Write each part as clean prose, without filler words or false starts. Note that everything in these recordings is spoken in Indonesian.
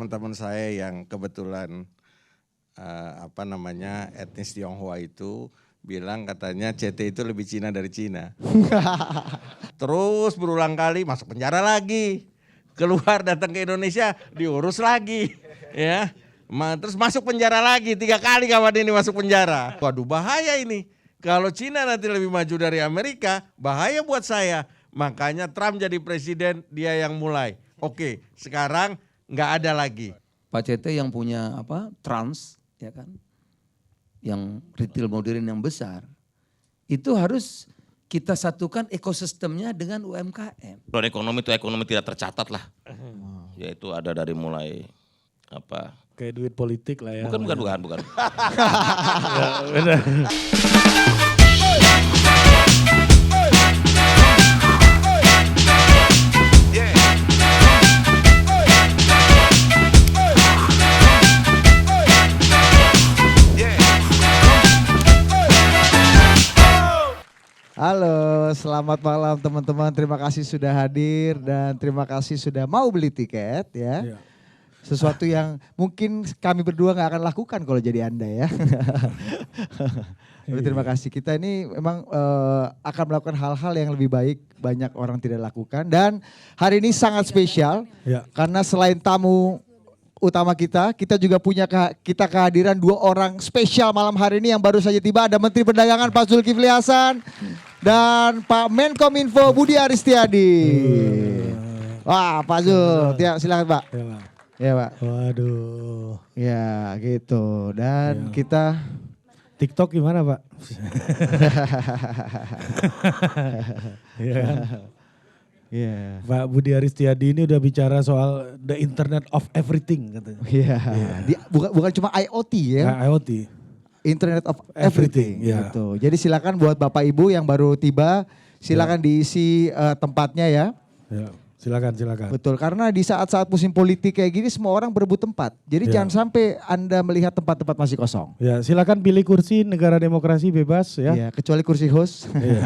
teman-teman saya yang kebetulan etnis Tionghoa itu bilang katanya CT itu lebih Cina dari Cina. Terus berulang kali masuk penjara lagi. Keluar datang ke Indonesia diurus lagi. Ya. Terus masuk penjara lagi 3 kali kawan ini masuk penjara. Waduh bahaya ini. Kalau Cina nanti lebih maju dari Amerika bahaya buat saya. Makanya Trump jadi presiden dia yang mulai. Oke sekarang nggak ada lagi. Pak CT yang punya Trans, ya kan, yang retail modern yang besar, itu harus kita satukan ekosistemnya dengan UMKM. Kalau ekonomi itu ekonomi tidak tercatat lah, yaitu ada dari mulai kayak duit politik lah ya. Bukan. Ya, benar. Halo, selamat malam teman-teman. Terima kasih sudah hadir dan terima kasih sudah mau beli tiket ya. Iya. Sesuatu yang mungkin kami berdua nggak akan lakukan kalau jadi Anda ya. Tapi terima kasih. Kita ini memang akan melakukan hal-hal yang lebih baik, banyak orang tidak lakukan. Dan hari ini sangat spesial Ya. karena selain tamu utama kita juga punya kehadiran 2 orang spesial malam hari ini yang baru saja tiba. Ada Menteri Perdagangan Pak Zulkifli Hasan dan Pak Menkominfo Budi Aristiadi. Wah Pak Zul, silakan Pak. Ya, Pak. Ya Pak. Waduh. Ya gitu. Dan kita TikTok gimana Pak? Iya. ya. Pak Budi Aristiadi ini udah bicara soal the internet of everything katanya. Iya. Bukan cuma IoT ya. Nah, IoT. Internet of everything. Ya. Gitu. Jadi silakan buat Bapak Ibu yang baru tiba, silakan diisi tempatnya ya. Ya, silakan. Betul, karena di saat-saat musim politik kayak gini semua orang berebut tempat. Jadi Ya. jangan sampai Anda melihat tempat-tempat masih kosong. Ya, silakan pilih kursi, negara demokrasi bebas ya. Ya, kecuali kursi host. Iya.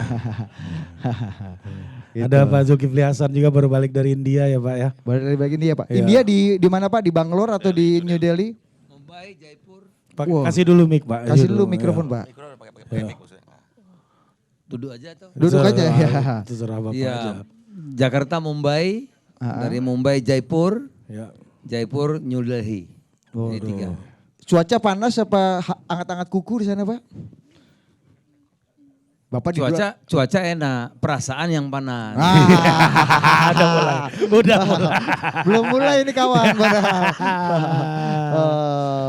Gitu. Ada Pak Zulkifli Hasan juga baru balik dari India ya Pak ya. Baru dari bagian India Pak. Iya. India di mana Pak? Di Bangalore atau di New Delhi? Mumbai, Jaipur. Pak, Wow. kasih dulu mic Pak. Kasih Ayo dulu dong, mikrofon ya. Pak. Duduk aja tuh. Duduk aja ya. Terserah Bapak aja. Iya, Jakarta, Mumbai, dari Mumbai, Jaipur, Ya. Jaipur, New Delhi. Ini 3. Cuaca panas apa hangat-hangat kuku di sana Pak? Bapak di Cuaca enak, perasaan yang panas. Udah mulai. Belum mulai ini kawan.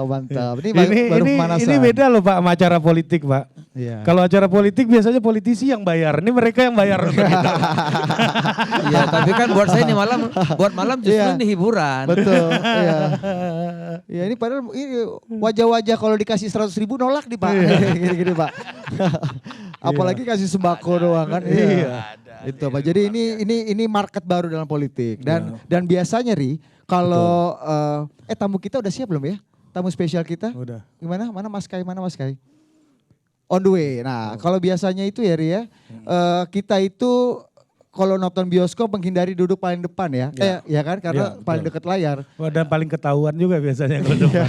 Mantap. Ini baru pemanasan. Ini beda loh Pak sama acara politik Pak. Iya. Kalau acara politik biasanya politisi yang bayar. Ini mereka yang bayar. Iya, tapi kan buat saya ini malam justru Iya. ini hiburan. Betul. Iya. Ya ini padahal ini wajah-wajah kalau dikasih 100.000 nolak nih Pak. Gini-gini Pak. Apalagi kasih sembako doang kan. Iya. Itu Pak. Jadi ini market baru dalam politik dan biasanya kalau tamu kita udah siap belum ya? Tamu spesial kita? Udah. Gimana? Mana Mas Kai? On the way. Nah, kalau biasanya itu ya Ri ya, kita itu kalau nonton bioskop menghindari duduk paling depan ya. Ya kan karena Ya, paling betul. dekat layar. Dan paling ketahuan juga biasanya kalau depan.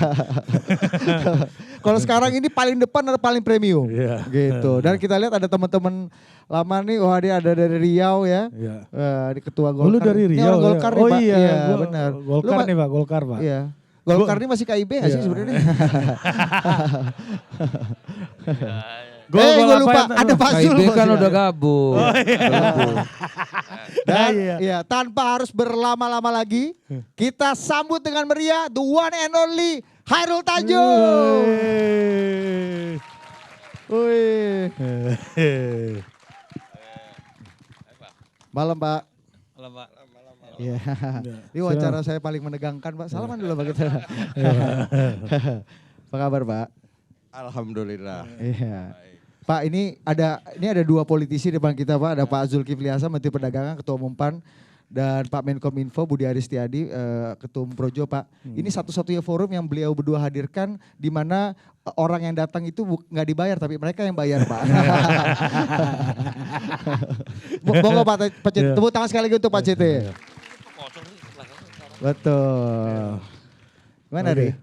Kalau sekarang ini paling depan atau paling premium. Iya. Gitu. Dan kita lihat ada teman-teman lama nih, wah dia ada dari Riau ya. Iya. Di ketua Golkar. Lu dari Ini Riau. orang Golkar ya? nih Oh Pak. iya, benar. Golkar nih Pak, Golkar Pak. Iya. Golkar ini masih KIB nggak sih Iya. sebenarnya? Gol gue lupa, apa ya? ada Pak Zul. KIB kan Bos, udah ya. gabung. Dan Iya. ya tanpa harus berlama-lama lagi, kita sambut dengan meriah the one and only Hairul Tanjung. Wih. Malam Pak. Malam, Pak. Iya. Ini wawancara saya paling menegangkan Pak. Salaman dulu Pak kita. Apa kabar Pak? Alhamdulillah. Iya. Pak ini ada 2 politisi depan kita Pak. Ada Pak Zulkifli Hasan Menteri Perdagangan Ketua Umum PAN dan Pak Menkominfo Budi Aristiadi Ketua Umum Projo Pak. Ini satu-satunya forum yang beliau berdua hadirkan di mana orang yang datang itu nggak dibayar tapi mereka yang bayar Pak. Monggo Pak CT. Tepuk tangan sekali lagi untuk Pak CT. Betul. Gimana Oke, deh?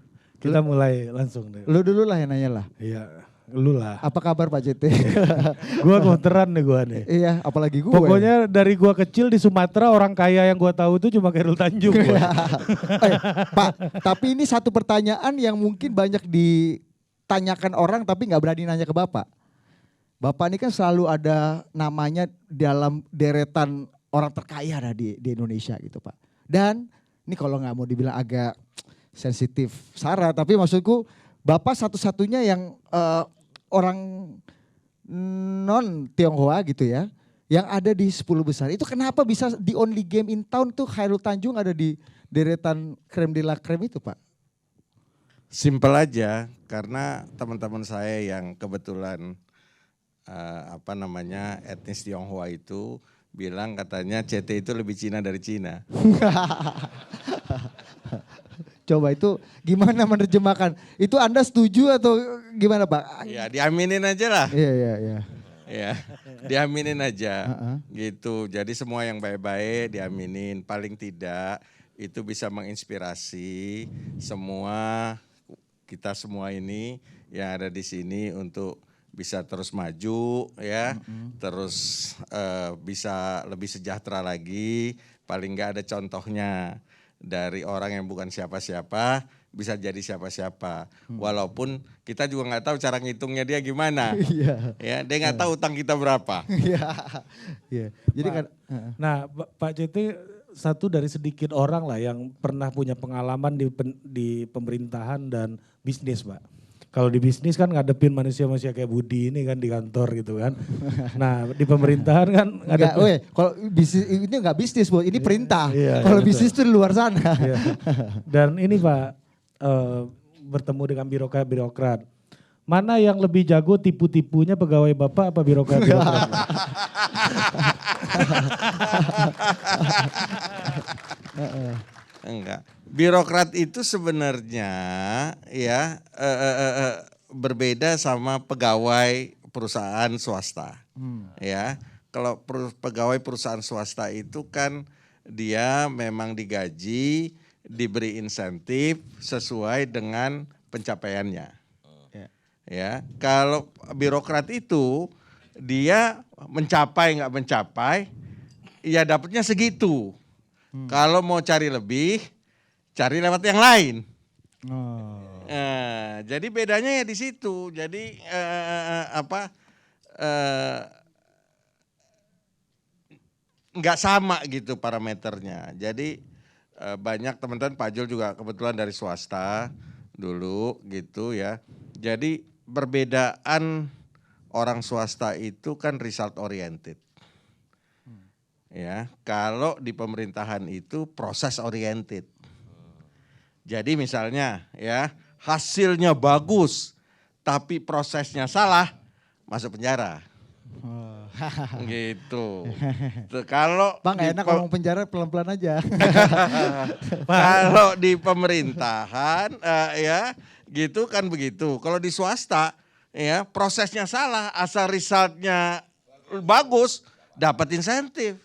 kita mulai langsung deh. Lu dulu lah yang nanya lah. Iya, lu lah. Apa kabar Pak JT? Gua komenteran nih gua nih. Iya, apalagi gue. Pokoknya dari gua kecil di Sumatera orang kaya yang gua tahu itu cuma Khairul Tanjung. gua. Pak, tapi ini satu pertanyaan yang mungkin banyak ditanyakan orang tapi nggak berani nanya ke Bapak. Bapak ini kan selalu ada namanya dalam deretan orang terkaya dah di Indonesia gitu Pak. Dan ini kalau nggak mau dibilang agak sensitif Sarah, tapi maksudku Bapak satu-satunya yang orang non Tionghoa gitu ya, yang ada di 10 besar. Itu kenapa bisa di only game in town tuh Khairul Tanjung ada di deretan creme de la creme itu Pak? Simpel aja, karena teman-teman saya yang kebetulan etnis Tionghoa itu bilang katanya CT itu lebih Cina dari Cina. Coba itu gimana menerjemahkan? Itu Anda setuju atau gimana Pak? Ya diaminin aja lah. Iya. Ya, diaminin aja gitu. Jadi semua yang baik-baik diaminin. Paling tidak itu bisa menginspirasi kita semua ini yang ada di sini untuk bisa terus maju ya, terus bisa lebih sejahtera lagi. Paling nggak ada contohnya dari orang yang bukan siapa-siapa bisa jadi siapa-siapa. Walaupun kita juga nggak tahu cara ngitungnya dia gimana. Ya, dia nggak tahu utang kita berapa. Iya. Jadi kan Nah, Pak JT satu dari sedikit orang lah yang pernah punya pengalaman di pemerintahan dan bisnis, Pak. Kalau di bisnis kan ngadepin manusia-manusia kayak Budi ini kan di kantor gitu kan. Nah di pemerintahan kan enggak, kalau bisnis ini enggak bisnis Bu, ini perintah. Iya, Kalau betul. bisnis itu di luar sana. Iya. Dan ini Pak, bertemu dengan birokrat. Mana yang lebih jago tipu-tipunya pegawai Bapak apa birokrat-birokrat? Enggak. Birokrat itu sebenarnya ya berbeda sama pegawai perusahaan swasta. Ya, kalau pegawai perusahaan swasta itu kan dia memang digaji, diberi insentif sesuai dengan pencapaiannya. Ya, kalau birokrat itu dia mencapai nggak mencapai, ya dapatnya segitu. Kalau mau cari lebih, cari lewat yang lain. Jadi bedanya ya di situ. Jadi nggak sama gitu parameternya. Jadi banyak teman-teman Pak Jul juga kebetulan dari swasta dulu gitu ya. Jadi perbedaan orang swasta itu kan result oriented. Ya, kalau di pemerintahan itu proses oriented. Jadi misalnya ya, hasilnya bagus tapi prosesnya salah, masuk penjara. Gitu. Kalau Bang enak ngomong penjara pelan-pelan aja. kalau di pemerintahan ya gitu kan begitu. Kalau di swasta ya prosesnya salah, asal resultnya bagus dapat insentif.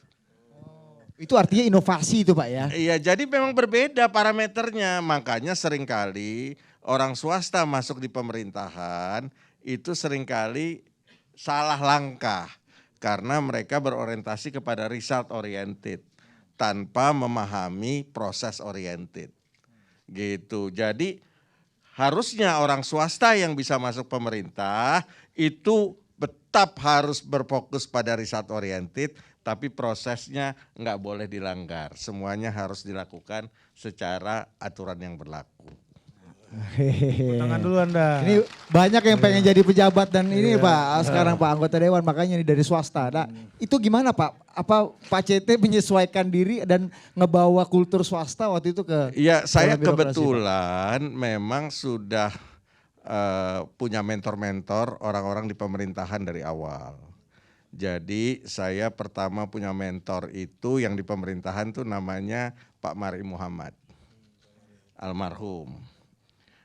Itu artinya inovasi itu Pak ya. Iya, jadi memang berbeda parameternya. Makanya seringkali orang swasta masuk di pemerintahan itu seringkali salah langkah. Karena mereka berorientasi kepada result oriented tanpa memahami proses oriented. Gitu. Jadi harusnya orang swasta yang bisa masuk pemerintah itu tetap harus berfokus pada result oriented, tapi prosesnya nggak boleh dilanggar. Semuanya harus dilakukan secara aturan yang berlaku. Tangan dulu Anda. Ini banyak yang pengen jadi pejabat dan ini Pak, sekarang Pak anggota dewan makanya ini dari swasta. Nah, itu gimana Pak? Apa Pak CT menyesuaikan diri dan ngebawa kultur swasta waktu itu ke Iya, saya dalam birokrasi, kebetulan memang sudah punya mentor-mentor orang-orang di pemerintahan dari awal. Jadi saya pertama punya mentor itu yang di pemerintahan tuh namanya Pak Mari Muhammad, almarhum.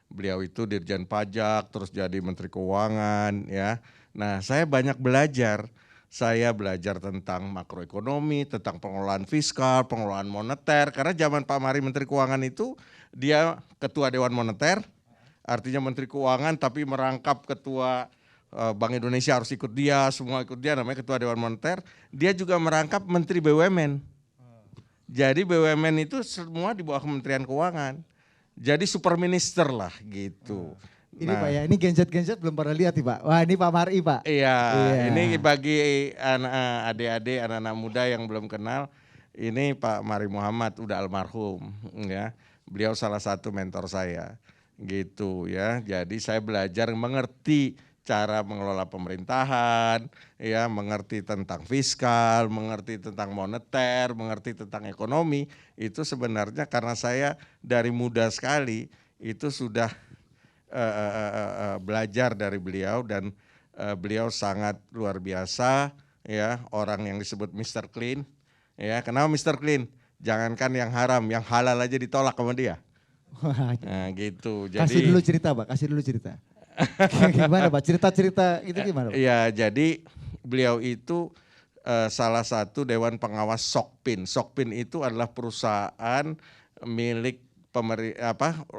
Beliau itu Dirjen Pajak, terus jadi Menteri Keuangan ya. Nah saya banyak belajar. Saya belajar tentang makroekonomi, tentang pengelolaan fiskal, pengelolaan moneter. Karena zaman Pak Mari Menteri Keuangan itu dia ketua Dewan Moneter, artinya Menteri Keuangan tapi merangkap ketua Bank Indonesia harus ikut dia, semua ikut dia, namanya ketua Dewan Moneter. Dia juga merangkap Menteri BUMN. Jadi BUMN itu semua di bawah Kementerian Keuangan. Jadi super minister lah gitu. Ini Pak ya, ini genset-genset belum pernah lihat nih Pak. Wah ini Pak Mari Pak. Iya, Iya. ini bagi adik-adik, anak-anak muda yang belum kenal, ini Pak Mari Muhammad udah almarhum ya. Beliau salah satu mentor saya gitu ya. Jadi saya belajar mengerti cara mengelola pemerintahan, ya, mengerti tentang fiskal, mengerti tentang moneter, mengerti tentang ekonomi. Itu sebenarnya karena saya dari muda sekali itu sudah belajar dari beliau dan beliau sangat luar biasa, ya, orang yang disebut Mr. Clean. Ya, kenapa Mr. Clean? Jangankan yang haram, yang halal aja ditolak sama dia. Nah, gitu. Jadi Kasih dulu cerita Pak, kasih dulu cerita. Gimana Pak, cerita-cerita itu gimana Pak? Iya, jadi beliau itu salah satu Dewan Pengawas Sokpin. Sokpin itu adalah perusahaan milik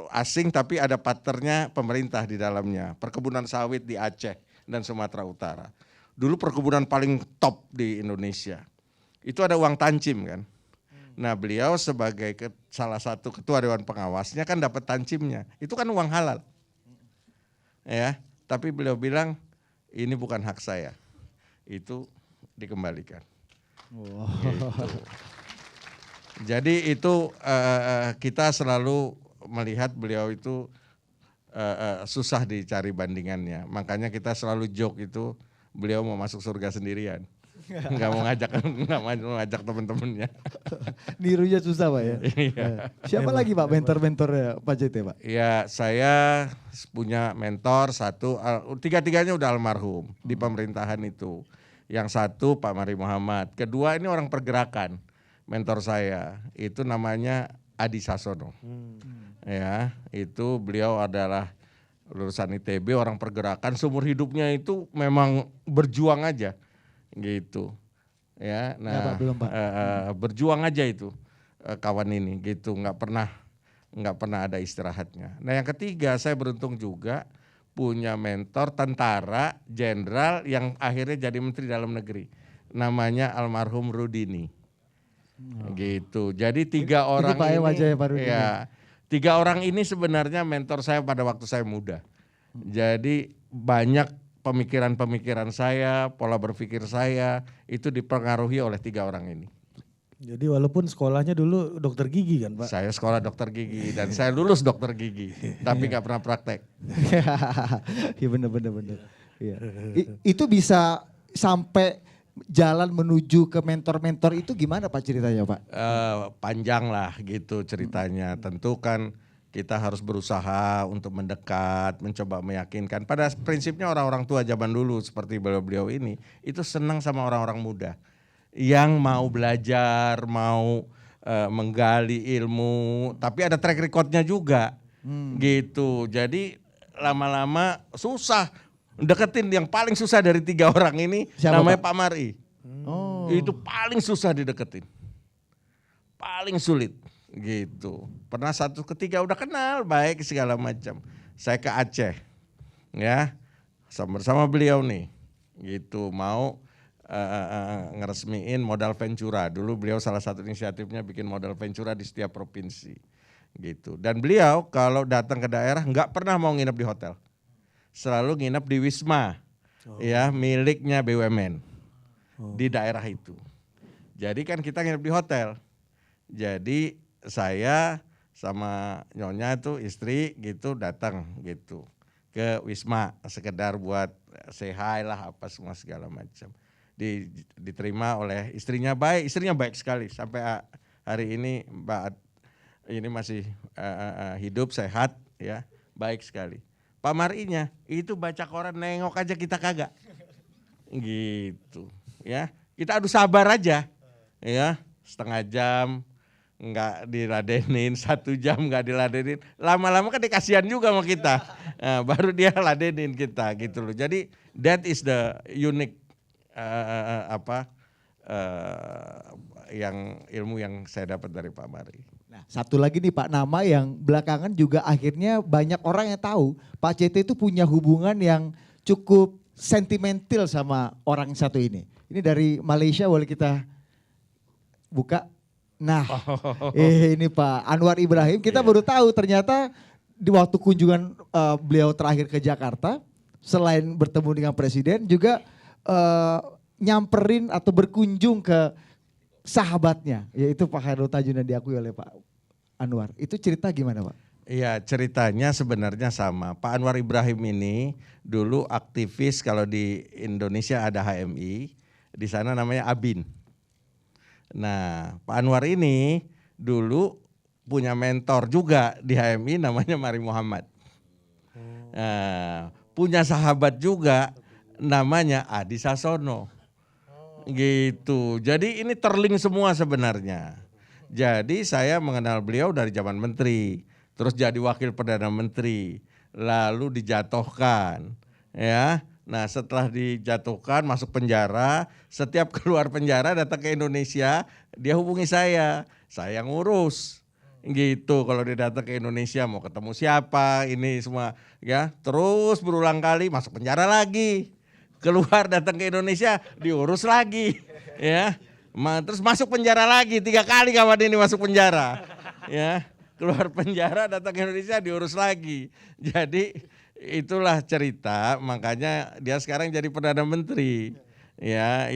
asing tapi ada partnernya pemerintah di dalamnya. Perkebunan sawit di Aceh dan Sumatera Utara. Dulu perkebunan paling top di Indonesia. Itu ada uang tancim kan. Nah beliau sebagai salah satu ketua Dewan Pengawasnya kan dapat tancimnya. Itu kan uang halal. Ya, tapi beliau bilang ini bukan hak saya, itu dikembalikan. Wow. Gitu. Jadi itu kita selalu melihat beliau itu susah dicari bandingannya. Makanya kita selalu joke itu beliau mau masuk surga sendirian, nggak mau ngajak teman-temannya. Nirunya susah Pak ya. Iya. Siapa lagi Pak mentor-mentornya Pak JT Pak? Ya saya punya mentor satu, tiga-tiganya udah almarhum di pemerintahan itu. Yang satu Pak Mari Muhammad, kedua ini orang pergerakan, mentor saya itu namanya Adi Sasono. Ya, itu beliau adalah lulusan ITB, orang pergerakan, seumur hidupnya itu memang berjuang aja gitu. Ya, nah Ya, Pak, belum, Pak. berjuang aja itu kawan ini gitu, nggak pernah ada istirahatnya. Nah yang ketiga saya beruntung juga punya mentor tentara jenderal yang akhirnya jadi Menteri Dalam Negeri, namanya almarhum Rudini. Gitu. Jadi tiga orang Pak ya, ini, wajahnya Pak Rudini. ya, tiga orang ini sebenarnya mentor saya pada waktu saya muda. Jadi banyak pemikiran-pemikiran saya, pola berpikir saya itu dipengaruhi oleh tiga orang ini. Jadi walaupun sekolahnya dulu dokter gigi kan Pak? Saya sekolah dokter gigi dan saya lulus dokter gigi, tapi nggak pernah praktek. Iya bener. Iya. Itu bisa sampai jalan menuju ke mentor-mentor itu gimana Pak ceritanya Pak? Panjang lah gitu ceritanya. Tentu kan kita harus berusaha untuk mendekat, mencoba meyakinkan. Pada prinsipnya orang-orang tua zaman dulu seperti beliau-beliau ini itu senang sama orang-orang muda yang mau belajar, mau menggali ilmu, tapi ada track recordnya juga, gitu. Jadi lama-lama susah deketin. Yang paling susah dari tiga orang ini siapa, namanya Pak? Pak Mari. Oh. Itu paling susah dideketin, paling sulit, gitu. Pernah satu ketika udah kenal baik segala macam. Saya ke Aceh, ya, bersama beliau nih, gitu mau ngeresmiin modal Ventura. Dulu beliau salah satu inisiatifnya bikin modal Ventura di setiap provinsi, gitu. Dan beliau kalau datang ke daerah nggak pernah mau nginep di hotel, selalu nginep di Wisma, ya miliknya BUMN di daerah itu. Jadi kan kita nginep di hotel. Jadi saya sama nyonya itu istri gitu datang gitu ke Wisma sekedar buat say hi lah apa semua segala macam. Diterima oleh istrinya baik sekali sampai hari ini Mbak ini masih hidup sehat ya, baik sekali. Pak Marinya itu baca koran nengok aja kita kagak, gitu ya. Kita adu sabar aja ya, setengah jam nggak diladenin, 1 jam nggak diladenin, lama-lama kan dikasihan juga sama kita, nah, baru dia ladenin kita gitu loh. Jadi that is the unique yang ilmu yang saya dapat dari Pak Mari. Nah, satu lagi nih Pak, nama yang belakangan juga akhirnya banyak orang yang tahu Pak CT itu punya hubungan yang cukup sentimental sama orang satu ini. Ini dari Malaysia, boleh kita buka? Nah, ini Pak Anwar Ibrahim, kita baru tahu ternyata di waktu kunjungan beliau terakhir ke Jakarta, selain bertemu dengan presiden juga nyamperin atau berkunjung ke sahabatnya, yaitu Pak Khairul Tanjung yang diakui oleh Pak Anwar. Itu cerita gimana Pak? Iya, ceritanya sebenarnya sama. Pak Anwar Ibrahim ini dulu aktivis, kalau di Indonesia ada HMI, di sana namanya ABIN. Nah, Pak Anwar ini dulu punya mentor juga di HMI namanya Mari Muhammad. Nah, punya sahabat juga namanya Adi Sasono. Gitu. Jadi ini terlink semua sebenarnya. Jadi saya mengenal beliau dari zaman menteri, terus jadi wakil perdana menteri, lalu dijatuhkan, ya. Nah, setelah dijatuhkan masuk penjara, setiap keluar penjara datang ke Indonesia, dia hubungi saya ngurus. Gitu, kalau dia datang ke Indonesia mau ketemu siapa, ini semua, ya. Terus berulang kali masuk penjara lagi. Keluar datang ke Indonesia diurus lagi, ya. Terus masuk penjara lagi 3 kali kawan ini masuk penjara, ya. Keluar penjara datang ke Indonesia diurus lagi. Jadi itulah cerita, makanya dia sekarang jadi perdana menteri, ya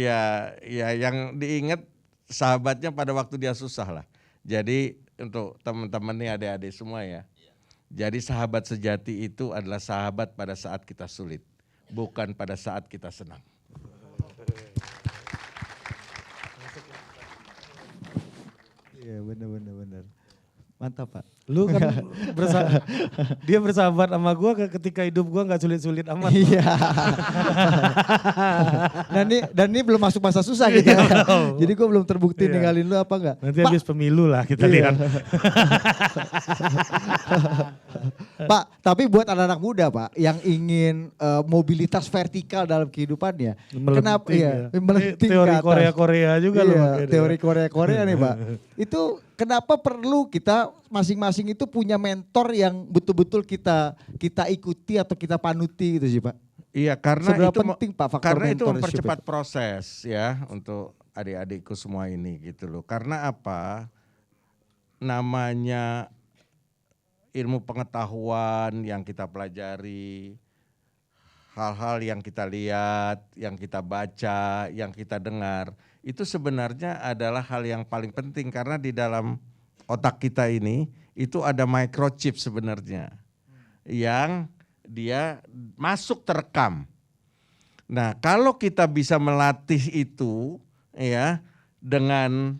yang diingat sahabatnya pada waktu dia susah lah. Jadi untuk teman-teman nih adik-adik semua ya. Jadi sahabat sejati itu adalah sahabat pada saat kita sulit, bukan pada saat kita senang. Iya benar. Mantap Pak. Lu kan dia bersahabat sama gue ketika hidup gue nggak sulit-sulit amat. Iya. dan ini belum masuk masa susah gitu ya. Jadi gue belum terbukti ninggalin lu apa enggak. Nanti habis pemilu lah kita lihat. Pak, tapi buat anak-anak muda Pak yang ingin mobilitas vertikal dalam kehidupannya. Kenapa ya? Teori Korea-Korea juga loh. Teori Korea-Korea nih Pak. Itu kenapa perlu kita masing-masing itu punya mentor yang betul-betul kita ikuti atau kita panuti gitu sih Pak? Iya, karena seberapa itu penting Pak faktor karena itu mentorship mempercepat proses ya untuk adik-adikku semua ini gitu loh. Karena apa? Namanya ilmu pengetahuan yang kita pelajari, hal-hal yang kita lihat, yang kita baca, yang kita dengar, itu sebenarnya adalah hal yang paling penting karena di dalam otak kita ini itu ada microchip sebenarnya yang dia masuk terekam. Nah, kalau kita bisa melatih itu ya dengan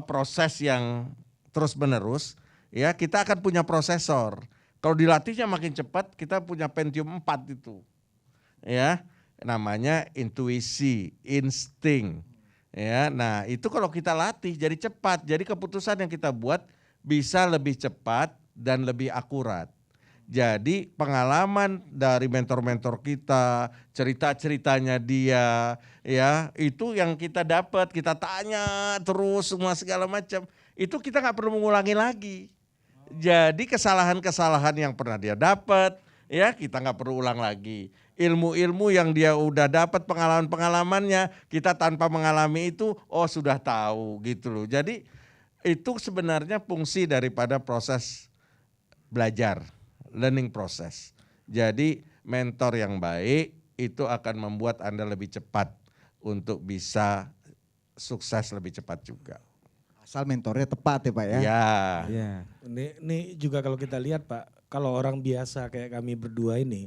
proses yang terus-menerus, ya kita akan punya prosesor. Kalau dilatihnya makin cepat, kita punya Pentium 4 itu. Ya, namanya intuisi, insting. Ya, nah itu kalau kita latih jadi cepat. Jadi keputusan yang kita buat bisa lebih cepat dan lebih akurat. Jadi pengalaman dari mentor-mentor kita, cerita-ceritanya dia, ya itu yang kita dapat, kita tanya terus semua segala macam. Itu kita nggak perlu mengulangi lagi. Jadi kesalahan-kesalahan yang pernah dia dapat, ya kita nggak perlu ulang lagi. Ilmu-ilmu yang dia udah dapat, pengalaman-pengalamannya, kita tanpa mengalami itu, sudah tahu gitu loh. Jadi itu sebenarnya fungsi daripada proses belajar, learning process. Jadi mentor yang baik itu akan membuat Anda lebih cepat untuk bisa sukses lebih cepat juga. Asal mentornya tepat ya Pak ya. Ya. Ini juga kalau kita lihat Pak, kalau orang biasa kayak kami berdua ini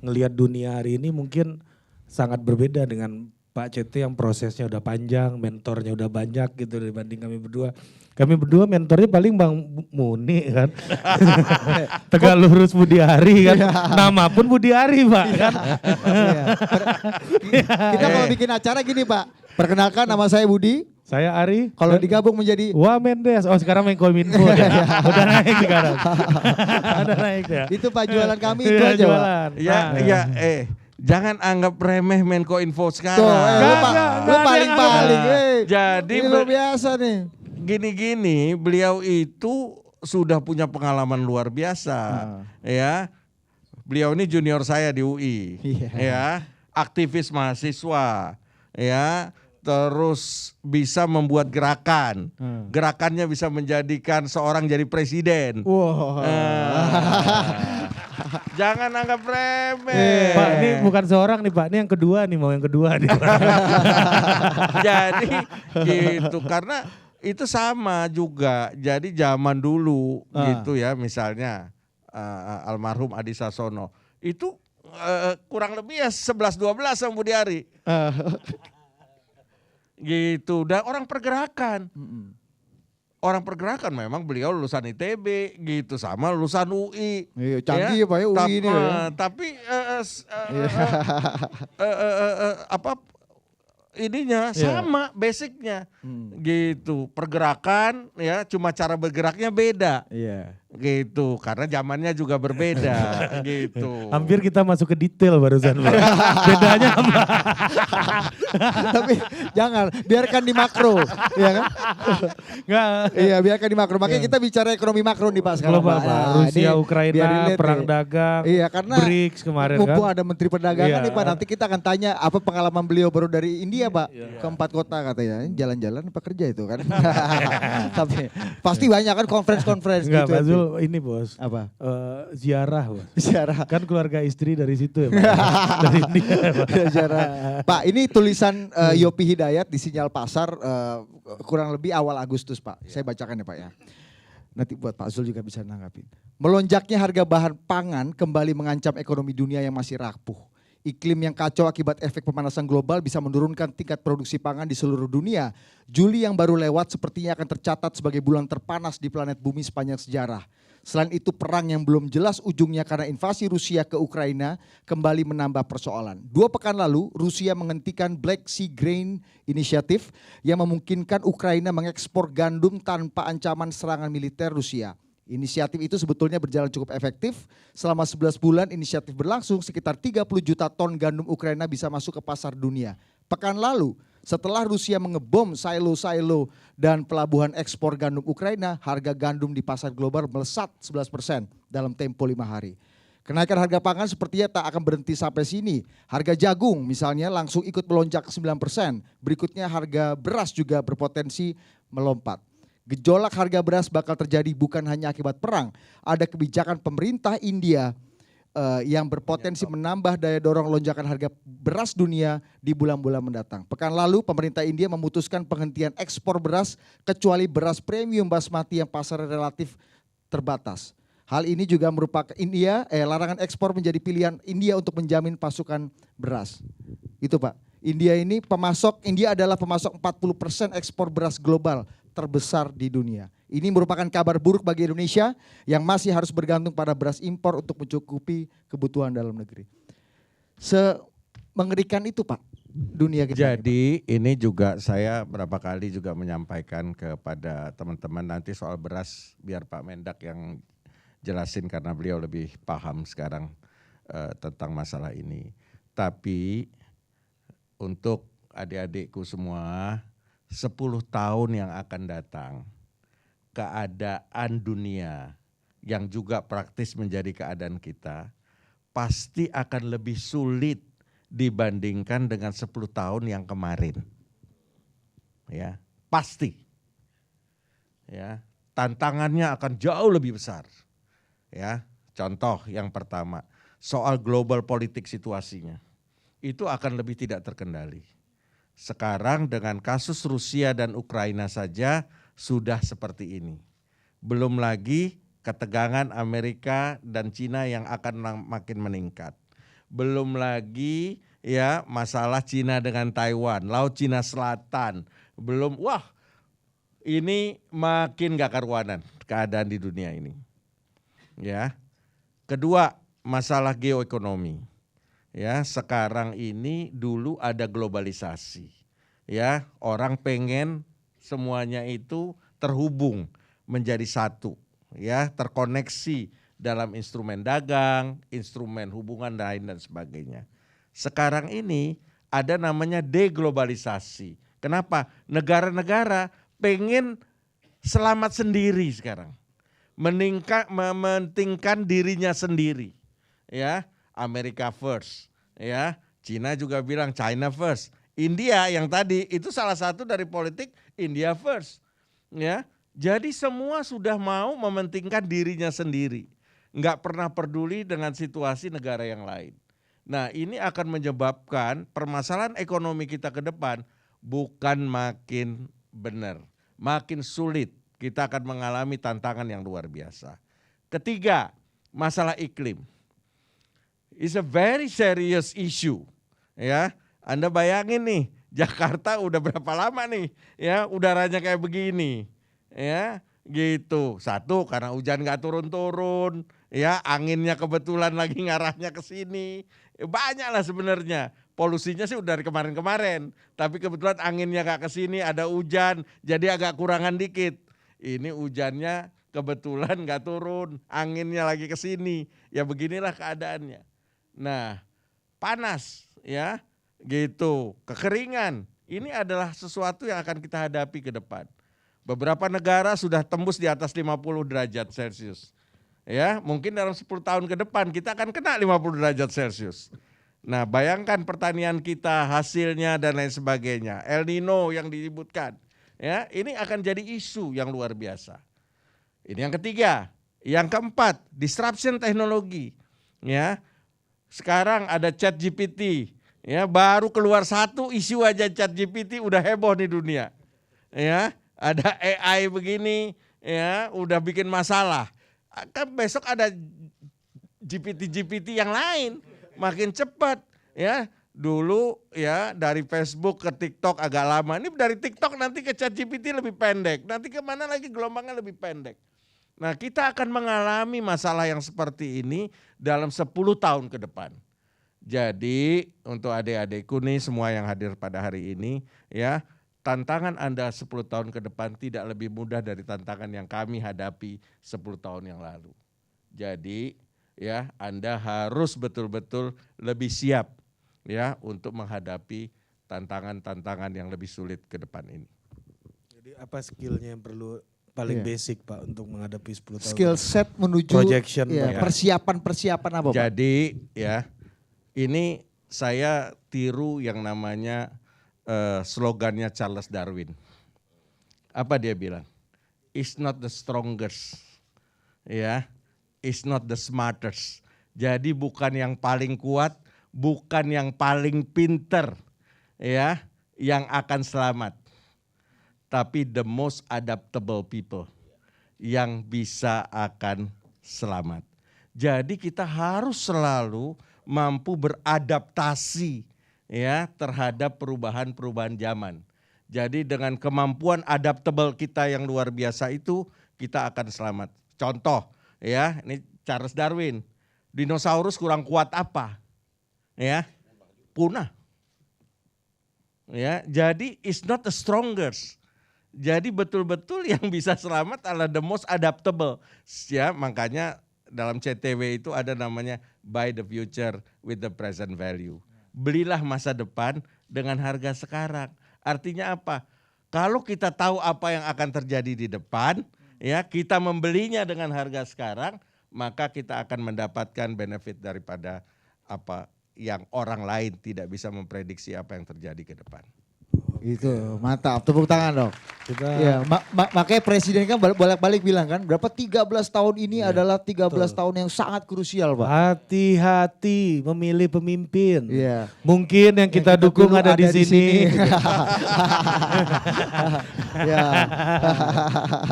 ngelihat dunia hari ini mungkin sangat berbeda dengan Pak CT yang prosesnya udah panjang, mentornya udah banyak gitu dibanding kami berdua. Kami berdua mentornya paling Bang Muni kan. Tegak Lurus Budi Hari kan. Nama pun Budi Hari Pak kan. Kita kalau bikin acara gini Pak. Perkenalkan nama saya Budi. Saya Ari. Kalau digabung menjadi Wah Mendes. Oh sekarang main Kominfo ya. Udah naik sekarang. Udah naik ya. Itu Pak jualan kami itu aja Pak. Ya, jangan anggap remeh Menko Info sekarang. Tuh, lu paling-paling. Jadi ini luar biasa nih. gini-gini beliau itu sudah punya pengalaman luar biasa, ya. Beliau ini junior saya di UI, ya, aktivis mahasiswa, ya, terus bisa membuat gerakan, gerakannya bisa menjadikan seorang jadi presiden. Wow. Jangan anggap remeh. Pak, ini bukan seorang nih Pak, ini yang kedua nih, mau yang kedua nih. Jadi gitu, karena itu sama juga. Jadi zaman dulu gitu ya, misalnya almarhum Adi Sasono itu kurang lebih ya 11-12 sama Budi Ari. Gitu, dan orang pergerakan. Orang pergerakan memang beliau lulusan ITB gitu, sama lulusan UI. Iya, canggih ya Pak ya UI ini ya. Tapi apa ininya sama basicnya gitu, pergerakan ya, cuma cara bergeraknya beda. Iya. Gitu, karena zamannya juga berbeda gitu. Hampir kita masuk ke detail barusan. Pak. Bedanya apa? Tapi jangan, biarkan di makro, ya kan? Nggak. Iya, biarkan di makro. Makanya kita bicara ekonomi makro nih Pak sekarang. Belum Pak. apa, Nah, Rusia, ini Ukraina, biar relate perang nih. dagang, Iya, karena BRICS kemarin mumpung kan. ada Menteri Perdagangan Iya. nih Pak, nanti kita akan tanya apa pengalaman beliau baru dari India Pak, ke 4 kota katanya. Jalan-jalan apa kerja itu kan? Tapi pasti banyak kan conference Enggak, gitu. Pak Zul ini bos. Apa? Ziarah bos. Ziarah. Kan keluarga istri dari situ ya Pak. Dari India Pak. Ziarah. Pak, ini tulisan Yopi Hidayat di Sinyal Pasar kurang lebih awal Agustus Pak. Saya bacakan ya Pak ya. Nanti buat Pak Zul juga bisa nanggapin. Melonjaknya harga bahan pangan kembali mengancam ekonomi dunia yang masih rapuh. Iklim yang kacau akibat efek pemanasan global bisa menurunkan tingkat produksi pangan di seluruh dunia. Juli yang baru lewat sepertinya akan tercatat sebagai bulan terpanas di planet bumi sepanjang sejarah. Selain itu perang yang belum jelas ujungnya karena invasi Rusia ke Ukraina kembali menambah persoalan. 2 pekan lalu Rusia menghentikan Black Sea Grain Initiative yang memungkinkan Ukraina mengekspor gandum tanpa ancaman serangan militer Rusia. Inisiatif itu sebetulnya berjalan cukup efektif. Selama 11 bulan inisiatif berlangsung, sekitar 30 juta ton gandum Ukraina bisa masuk ke pasar dunia. Pekan lalu, setelah Rusia mengebom silo-silo dan pelabuhan ekspor gandum Ukraina, harga gandum di pasar global melesat 11% dalam tempo 5 hari. Kenaikan harga pangan sepertinya tak akan berhenti sampai sini. Harga jagung misalnya langsung ikut melonjak 9%. Berikutnya harga beras juga berpotensi melompat. Gejolak harga beras bakal terjadi bukan hanya akibat perang. Ada kebijakan pemerintah India yang berpotensi menambah daya dorong lonjakan harga beras dunia di bulan-bulan mendatang. Pekan lalu pemerintah India memutuskan penghentian ekspor beras kecuali beras premium basmati yang pasarnya relatif terbatas. Hal ini juga merupakan larangan ekspor menjadi pilihan India untuk menjamin pasokan beras. Itu Pak. India adalah pemasok 40% ekspor beras global terbesar di dunia. Ini merupakan kabar buruk bagi Indonesia yang masih harus bergantung pada beras impor untuk mencukupi kebutuhan dalam negeri. Mengerikan itu Pak dunia kita. Jadi ini juga saya berapa kali juga menyampaikan kepada teman-teman nanti soal beras, biar Pak Mendak yang jelasin karena beliau lebih paham sekarang tentang masalah ini. Tapi untuk adik-adikku semua, 10 tahun yang akan datang, keadaan dunia yang juga praktis menjadi keadaan kita, pasti akan lebih sulit dibandingkan dengan 10 tahun yang kemarin. Ya, pasti. Ya, tantangannya akan jauh lebih besar. Ya, contoh yang pertama, soal global politik situasinya. Itu akan lebih tidak terkendali. Sekarang dengan kasus Rusia dan Ukraina saja sudah seperti ini. Belum lagi ketegangan Amerika dan Cina yang akan makin meningkat. Belum lagi ya masalah Cina dengan Taiwan, Laut Cina Selatan. Ini makin gak karuanan keadaan di dunia ini. Ya. Kedua, masalah geoekonomi. Ya, sekarang ini dulu ada globalisasi. Ya, orang pengen semuanya itu terhubung menjadi satu, ya, terkoneksi dalam instrumen dagang, instrumen hubungan lain dan sebagainya. Sekarang ini ada namanya deglobalisasi. Kenapa? Negara-negara pengen selamat sendiri sekarang. Mementingkan dirinya sendiri. Ya, Amerika first, ya. Cina juga bilang China first. India yang tadi itu salah satu dari politik India first. Ya. Jadi semua sudah mau mementingkan dirinya sendiri. Enggak pernah peduli dengan situasi negara yang lain. Nah, ini akan menyebabkan permasalahan ekonomi kita ke depan bukan makin benar, makin sulit. Kita akan mengalami tantangan yang luar biasa. Ketiga, masalah iklim. It's a very serious issue. Ya, Anda bayangin nih, Jakarta udah berapa lama nih, ya udaranya kayak begini, ya gitu. Satu karena hujan nggak turun-turun, ya anginnya kebetulan lagi ngarahnya ke sini, banyak lah sebenarnya. Polusinya sih udah dari kemarin-kemarin, tapi kebetulan anginnya nggak ke sini, ada hujan, jadi agak kurangan dikit. Ini hujannya kebetulan nggak turun, anginnya lagi ke sini, ya beginilah keadaannya. Nah, panas ya, gitu, kekeringan. Ini adalah sesuatu yang akan kita hadapi ke depan. Beberapa negara sudah tembus di atas 50 derajat Celcius. Ya, mungkin dalam 10 tahun ke depan kita akan kena 50 derajat Celcius. Nah, bayangkan pertanian kita, hasilnya dan lain sebagainya. El Nino yang diributkan. Ya, ini akan jadi isu yang luar biasa. Ini yang ketiga. Yang keempat, disruption teknologi. Ya. Sekarang ada ChatGPT, ya baru keluar satu isu aja ChatGPT udah heboh nih dunia, ya ada AI begini, ya udah bikin masalah. Kan besok ada GPT yang lain, makin cepat, ya dulu ya dari Facebook ke TikTok agak lama, ini dari TikTok nanti ke ChatGPT lebih pendek, nanti kemana lagi gelombangnya lebih pendek. Nah, kita akan mengalami masalah yang seperti ini dalam 10 tahun ke depan. Jadi untuk adik-adikku nih semua yang hadir pada hari ini, ya tantangan Anda 10 tahun ke depan tidak lebih mudah dari tantangan yang kami hadapi 10 tahun yang lalu. Jadi ya Anda harus betul-betul lebih siap ya untuk menghadapi tantangan-tantangan yang lebih sulit ke depan ini. Jadi apa skillnya yang perlu paling basic Pak untuk menghadapi 10 tahun? Skill set menuju projection, ya, persiapan apa Pak? Jadi ya ini saya tiru yang namanya slogannya Charles Darwin. Apa dia bilang? It's not the strongest, ya, it's not the smartest. Jadi bukan yang paling kuat, bukan yang paling pinter, ya, yang akan selamat. Tapi the most adaptable people yang bisa akan selamat. Jadi kita harus selalu mampu beradaptasi ya terhadap perubahan-perubahan zaman. Jadi dengan kemampuan adaptable kita yang luar biasa itu kita akan selamat. Contoh ya, ini Charles Darwin. Dinosaurus kurang kuat apa? Ya, punah. Ya, jadi it's not the strongest. Jadi betul-betul yang bisa selamat adalah the most adaptable. Ya, makanya dalam CTW itu ada namanya buy the future with the present value. Belilah masa depan dengan harga sekarang. Artinya apa? Kalau kita tahu apa yang akan terjadi di depan, ya kita membelinya dengan harga sekarang, maka kita akan mendapatkan benefit daripada apa yang orang lain tidak bisa memprediksi apa yang terjadi ke depan. Itu mantap, tepuk tangan dong. Kita Ya, makanya presiden kan balik-balik bilang kan, berapa 13 tahun ini adalah 13 tahun yang sangat krusial Pak. hati-hati memilih pemimpin. Iya. Mungkin yang kita dukung dulu ada di sini. Ya.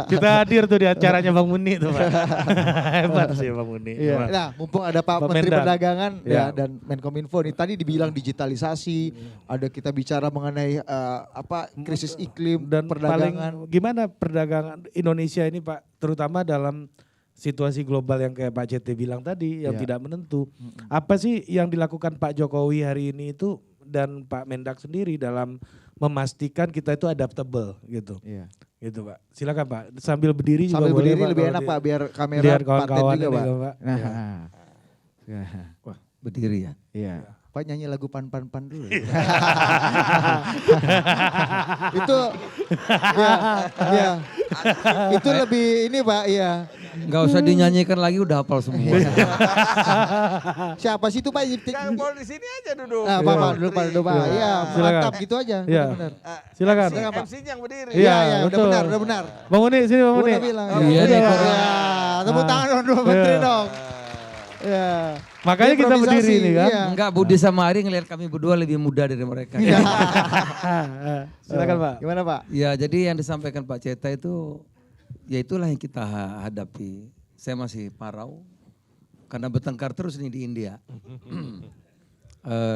Kita hadir tuh di acaranya Bang Muni tuh Pak. Hebat sih Bang Muni. Iya. Nah, mumpung ada Pak Pak Menteri Mendak. Perdagangan Ya. dan Menkominfo nih, tadi dibilang digitalisasi, ada kita bicara mengenai krisis iklim Dan perdagangan. paling gimana perdagangan Indonesia ini Pak, terutama dalam situasi global yang kayak Pak CT bilang tadi yang Ya. tidak menentu. Apa sih yang dilakukan Pak Jokowi hari ini itu dan Pak Mendak sendiri dalam memastikan kita itu adaptable gitu. Iya. Gitu Pak. Silakan Pak. Sambil berdiri Sambil juga boleh berdiri Pak. lebih kalau enak di- Pak biar kamera lihat paten kawan-kawan juga ini Pak. kan, Pak. Nah. Ya. Ya. Wah, berdiri ya. Iya. Pak nyanyi lagu pan dulu. Itu ya. Itu lebih ini Pak, iya. Nggak usah dinyanyikan lagi udah hafal semua. Siapa sih itu Pak? Kan mau di sini aja duduk. Nah, Pak dulu Pak. Iya, Silakan. mantap gitu aja. Iya. Benar. Silakan. MC yang berdiri. Iya, Iya, udah betul. benar. Bang Uni, sini Bang Uni. Udah bilang. Iya nih, Ya, Kak. tepuk tangan dong dua menteri dong. Ya. Makanya kita Improvisasi, berdiri nih kan. iya. Enggak, Budi sama Ari ngelihat kami berdua lebih muda dari mereka. Iya. Silakan Pak. Gimana Pak? Ya, jadi yang disampaikan Pak Ceta itu, ya itulah yang kita hadapi. Saya masih parau, karena bertengkar terus nih di India.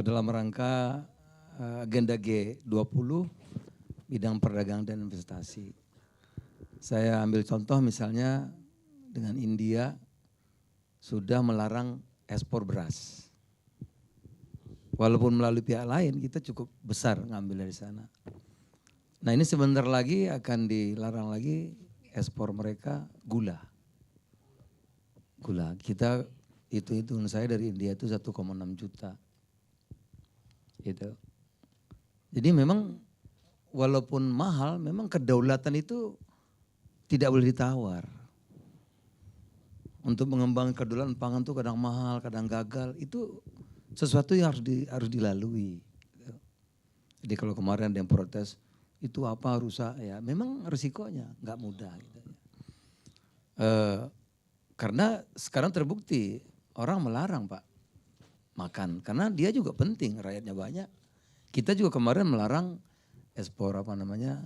Dalam rangka agenda G20, bidang perdagangan dan investasi. Saya ambil contoh misalnya dengan India, sudah melarang ekspor beras. Walaupun melalui pihak lain, kita cukup besar ngambil dari sana. Nah ini sebentar lagi akan dilarang lagi ekspor mereka gula. Gula, kita hitung saya dari India itu 1,6 juta. Gitu. Jadi memang walaupun mahal, memang kedaulatan itu tidak boleh ditawar. Untuk mengembangkan kedaulatan pangan itu kadang mahal, kadang gagal. Itu sesuatu yang harus dilalui. Jadi kalau kemarin ada yang protes, itu apa rusak ya? Memang risikonya nggak mudah. Gitu. Karena sekarang terbukti orang melarang Pak makan. Karena dia juga penting, rakyatnya banyak. Kita juga kemarin melarang ekspor apa namanya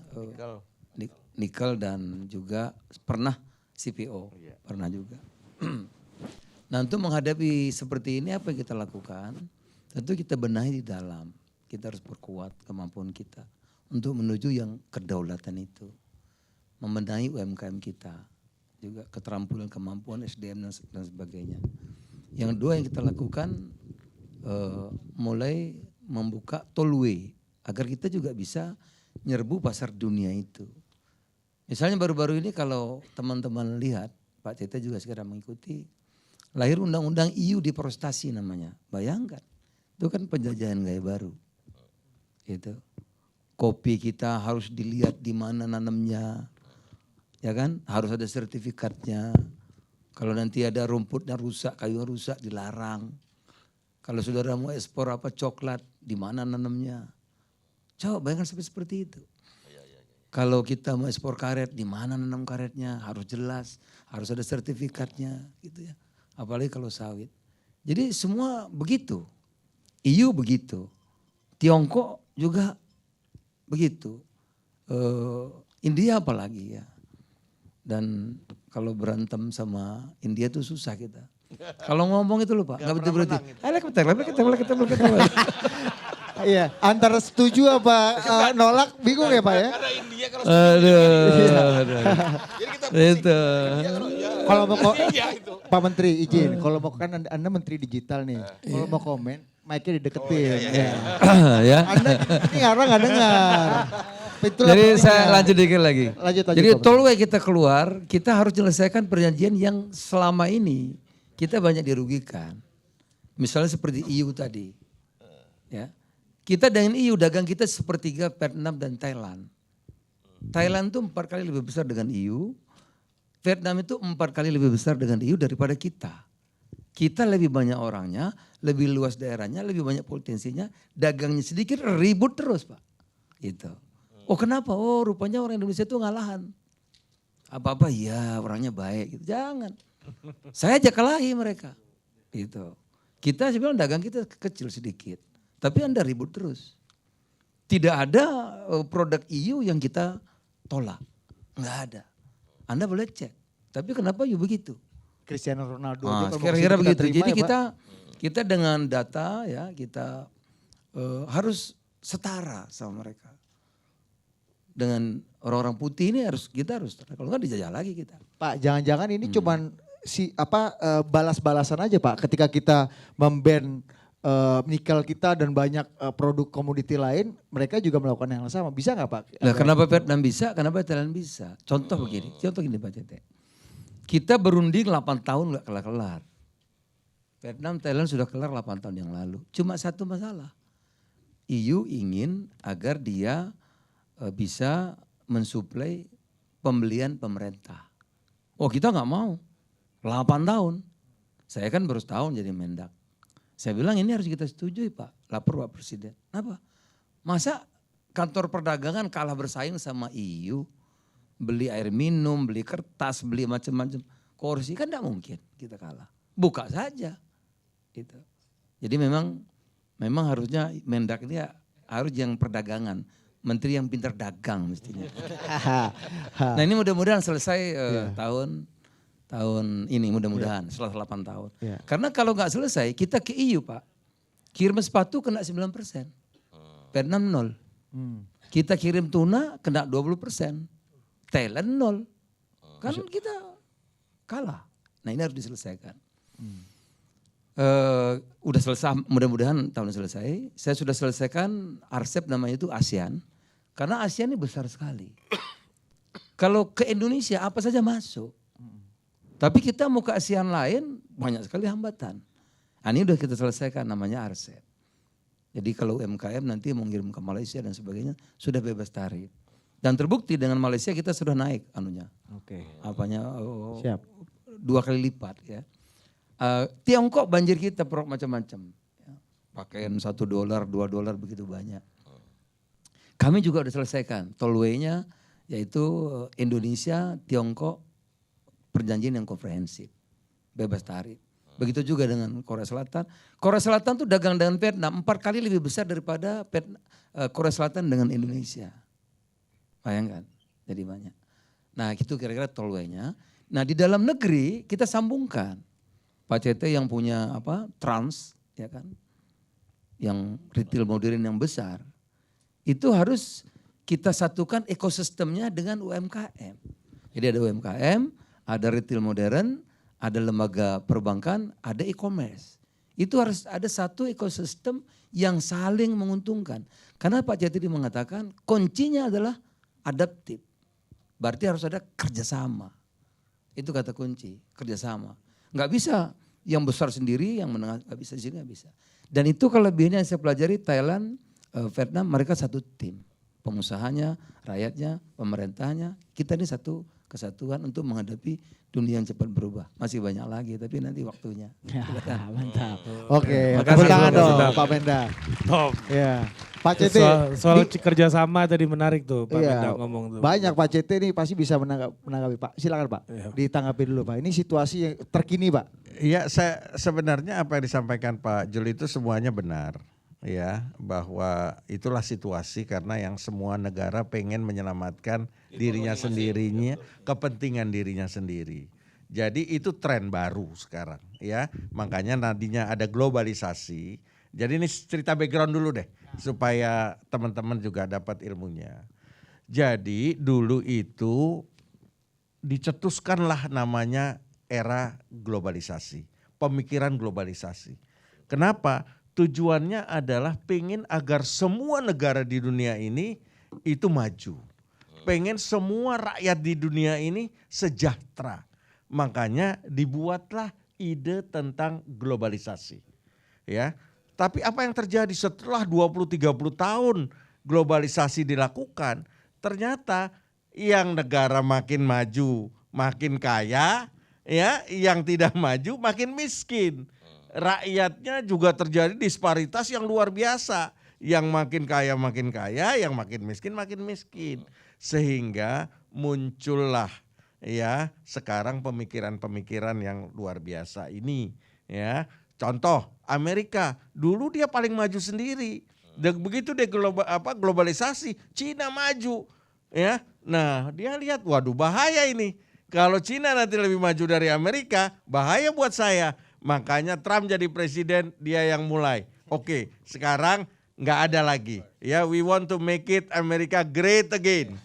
nikel dan juga pernah CPO, pernah juga. Nah untuk menghadapi seperti ini apa yang kita lakukan? Tentu kita benahi di dalam. Kita harus perkuat kemampuan kita untuk menuju yang kedaulatan itu. Membenahi UMKM kita. Juga keterampilan kemampuan SDM dan sebagainya. Yang dua yang kita lakukan mulai membuka tollway agar kita juga bisa nyerbu pasar dunia itu. Misalnya baru-baru ini kalau teman-teman lihat, Pak Ceta juga segera mengikuti, lahir undang-undang EU deforestasi namanya. Bayangkan, itu kan penjajahan gaya baru. Gitu. Kopi kita harus dilihat di mana nanamnya, ya kan? Harus ada sertifikatnya. Kalau nanti ada rumputnya rusak, kayu rusak dilarang. Kalau saudara mau ekspor apa coklat, di mana nanamnya? Coba bayangkan seperti itu. Kalau kita mau ekspor karet, di mana nanam karetnya? Harus jelas, harus ada sertifikatnya, gitu ya. Apalagi kalau sawit. Jadi semua begitu. EU begitu. Tiongkok juga begitu. India apalagi ya. Dan kalau berantem sama India tuh susah kita. Kalau ngomong itu lupa, nggak berhenti. Iya, antara setuju apa nolak bingung ya Pak ya? Karena India kalau Aduh. Itu. Kalau mau Iya itu. Pak Menteri izin, kalau mau kan Anda Menteri Digital nih, kalau mau komen mic-nya dideketin. Ya. Ya. Anda ini orang nggak dengar. Itulah Jadi pentingnya. saya lanjut dikit lagi. Lanjut, Jadi Pak. tollway kita keluar, kita harus menyelesaikan perjanjian yang selama ini kita banyak dirugikan. Misalnya seperti EU tadi. Ya. Kita dengan EU dagang kita sepertiga Vietnam dan Thailand. Thailand itu 4 kali lebih besar dengan EU. Vietnam itu 4 kali lebih besar dengan EU daripada kita. Kita lebih banyak orangnya, lebih luas daerahnya, lebih banyak potensinya. Dagangnya sedikit, ribut terus Pak. Gitu. Oh kenapa? Oh rupanya orang Indonesia itu ngalahan. Apa-apa ya orangnya baik gitu. Jangan. Saya aja kalahi mereka. Gitu. Kita sebenarnya dagang kita kecil sedikit. Tapi Anda ribut terus. Tidak ada produk EU yang kita tolak. Enggak ada. Anda boleh cek. Tapi kenapa you begitu? Cristiano Ronaldo. Nah, aja kalau kira-kira mau begitu. terima Jadi ya, Pak. kita dengan data ya kita harus setara sama mereka. Dengan orang-orang putih ini kita harus setara. Kalau enggak dijajah lagi kita. Pak, jangan-jangan ini cuman balas-balasan aja Pak ketika kita memban nikel kita dan banyak produk komoditi lain, mereka juga melakukan yang sama. Bisa nggak Pak? Nah, kenapa Vietnam bisa, kenapa Thailand bisa? Contoh begini Pak Cete. Kita berunding 8 tahun nggak kelar-kelar. Vietnam, Thailand sudah kelar 8 tahun yang lalu. Cuma satu masalah. EU ingin agar dia bisa mensuplai pembelian pemerintah. Oh kita nggak mau, 8 tahun. Saya kan baru setahun jadi Mendak. Saya bilang ini harus kita setujui Pak, lapor Pak Presiden. Kenapa? Masa kantor perdagangan kalah bersaing sama EU, beli air minum, beli kertas, beli macam-macam. Kursi kan tidak mungkin kita kalah. Buka saja. Gitu. Jadi memang harusnya Mendak ini harus yang perdagangan. Menteri yang pintar dagang mestinya. Nah ini mudah-mudahan selesai tahun ini mudah-mudahan setelah 8 tahun. Yeah. Karena kalau nggak selesai kita ke EU Pak. Kirim sepatu kena 9%. Vietnam 0. Kita kirim tuna kena 20%. Thailand 0. Kan kita kalah. Nah ini harus diselesaikan. Udah selesai, mudah-mudahan tahun selesai. Saya sudah selesaikan RCEP namanya itu ASEAN. Karena ASEAN ini besar sekali. Kalau ke Indonesia apa saja masuk. Tapi kita mau ke ASEAN lain banyak sekali hambatan. Nah, ini udah kita selesaikan namanya RCEP. Jadi kalau UMKM nanti mau ngirim ke Malaysia dan sebagainya sudah bebas tarif. Dan terbukti dengan Malaysia kita sudah naik anunya. Oke. Apanya Siap. 2 kali lipat ya. Tiongkok banjir kita produk macam-macam. Ya. Pakaian $1, $2 begitu banyak. Kami juga udah selesaikan tollway-nya yaitu Indonesia, Tiongkok perjanjian yang komprehensif. Bebas tarif. Begitu juga dengan Korea Selatan. Korea Selatan tuh dagang dengan Vietnam 4 kali lebih besar daripada Korea Selatan dengan Indonesia. Bayangkan, jadi banyak. Nah itu kira-kira tollway-nya. Nah di dalam negeri kita sambungkan. Pak CT yang punya Trans, ya kan, yang retail modern yang besar, itu harus kita satukan ekosistemnya dengan UMKM. Jadi ada UMKM, ada retail modern, ada lembaga perbankan, ada e-commerce. Itu harus ada satu ekosistem yang saling menguntungkan. Karena Pak Jatidi mengatakan kuncinya adalah adaptif. Berarti harus ada kerjasama. Itu kata kunci, kerjasama. Nggak bisa yang besar sendiri, yang menengah nggak bisa, sini nggak bisa. Dan itu kelebihannya yang saya pelajari Thailand, Vietnam, mereka satu tim. Pengusahanya, rakyatnya, pemerintahnya, kita ini satu kesatuan untuk menghadapi dunia yang cepat berubah. Masih banyak lagi, tapi nanti waktunya. Mantap. Oke, Makasih, tepuk tangan Pak dong Mendak. Pak Mendak. Top. Ya. Pak CT. Soal di- kerjasama tadi menarik tuh Pak Iya, Mendak ngomong tuh. banyak Pak CT nih pasti bisa menanggapi Pak. Silakan Pak, Iya. ditanggapi dulu Pak. Ini situasi yang terkini Pak. Iya, sebenarnya apa yang disampaikan Pak Jul itu semuanya benar, ya, bahwa itulah situasi karena yang semua negara pengen menyelamatkan dirinya sendirinya, kepentingan dirinya sendiri. Jadi itu tren baru sekarang, ya. Makanya nadinya ada globalisasi. Jadi ini cerita background dulu deh, supaya teman-teman juga dapat ilmunya. Jadi dulu itu dicetuskanlah namanya era globalisasi, pemikiran globalisasi. Kenapa? Tujuannya adalah pengen agar semua negara di dunia ini itu maju. Pengen semua rakyat di dunia ini sejahtera. Makanya dibuatlah ide tentang globalisasi. Ya. Tapi apa yang terjadi setelah 20-30 tahun globalisasi dilakukan, ternyata yang negara makin maju, makin kaya, ya, yang tidak maju makin miskin. Rakyatnya juga terjadi disparitas yang luar biasa. Yang makin kaya, yang makin miskin. Sehingga muncullah ya sekarang pemikiran-pemikiran yang luar biasa ini, ya. Contoh Amerika, dulu dia paling maju sendiri. Dan begitu dia globalisasi, Cina maju, ya. Nah, dia lihat, waduh bahaya ini. Kalau Cina nanti lebih maju dari Amerika, bahaya buat saya. Makanya Trump jadi presiden, dia yang mulai. Oke, sekarang nggak ada lagi. Ya, we want to make it America great again.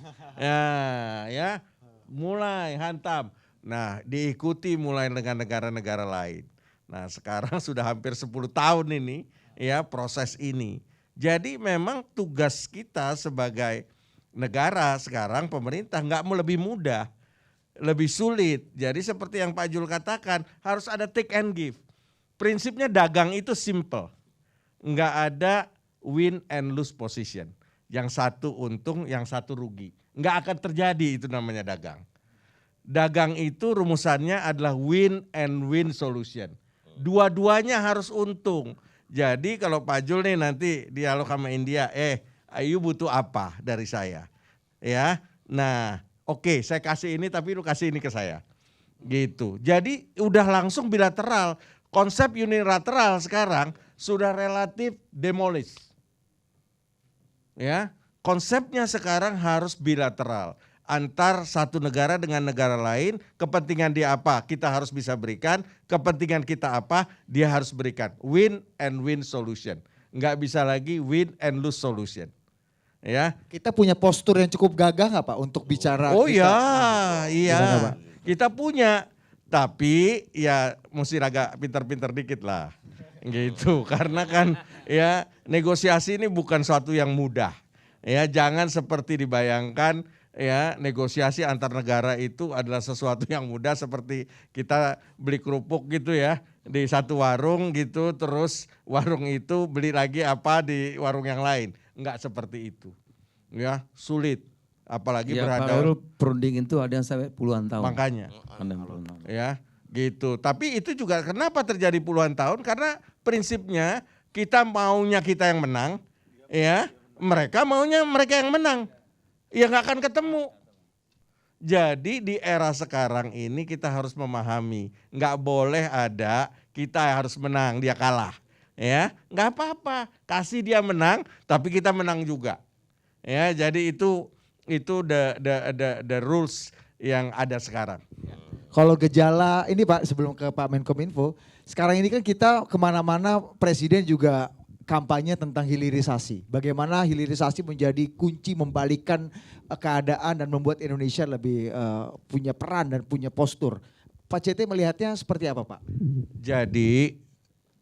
Ya, mulai hantam. Nah, diikuti mulai dengan negara-negara lain. Nah, sekarang sudah hampir 10 tahun ini, ya, proses ini. Jadi memang tugas kita sebagai negara sekarang, pemerintah nggak mau lebih mudah. Lebih sulit. Jadi seperti yang Pak Jul katakan, harus ada take and give. prinsipnya dagang itu simple. Nggak ada win and lose position. Yang satu untung, yang satu rugi. Nggak akan terjadi, itu namanya dagang. Dagang itu rumusannya adalah win and win solution. Dua-duanya harus untung. Jadi kalau Pak Jul nih nanti dialog sama India, Ayu butuh apa dari saya? Ya, nah oke, saya kasih ini tapi lu kasih ini ke saya. Gitu. Jadi udah langsung bilateral. Konsep unilateral sekarang sudah relatif demolish. Ya, konsepnya sekarang harus bilateral. Antar satu negara dengan negara lain, kepentingan dia apa, kita harus bisa berikan, kepentingan kita apa, dia harus berikan. Win and win solution. Nggak bisa lagi win and lose solution. Ya. Kita punya postur yang cukup gagah nggak Pak untuk bicara? Oh kita? iya. Gimana, Pak? Kita punya, tapi ya mesti agak pintar-pintar dikit lah. Gitu, karena kan ya negosiasi ini bukan suatu yang mudah. Ya, jangan seperti dibayangkan ya negosiasi antar negara itu adalah sesuatu yang mudah seperti kita beli kerupuk gitu ya di satu warung gitu, terus warung itu beli lagi apa di warung yang lain. Enggak seperti itu. Ya, sulit. Apalagi Ya, Pak berhadapan. Khairul, perunding itu ada yang sampai puluhan tahun. Makanya. Ada yang puluhan tahun. Ya, gitu. Tapi itu juga kenapa terjadi puluhan tahun? Karena prinsipnya kita maunya kita yang menang, ya. Mereka maunya mereka yang menang. Ya nggak akan ketemu. Jadi di era sekarang ini kita harus memahami, nggak boleh ada kita harus menang, dia kalah. Ya, nggak apa-apa, kasih dia menang, tapi kita menang juga. Ya, jadi itu the rules yang ada sekarang. Kalau gejala, ini Pak sebelum ke Pak Menkominfo, sekarang ini kan kita kemana-mana presiden juga kampanye tentang hilirisasi. Bagaimana hilirisasi menjadi kunci membalikkan keadaan dan membuat Indonesia lebih punya peran dan punya postur. Pak CT melihatnya seperti apa Pak? Jadi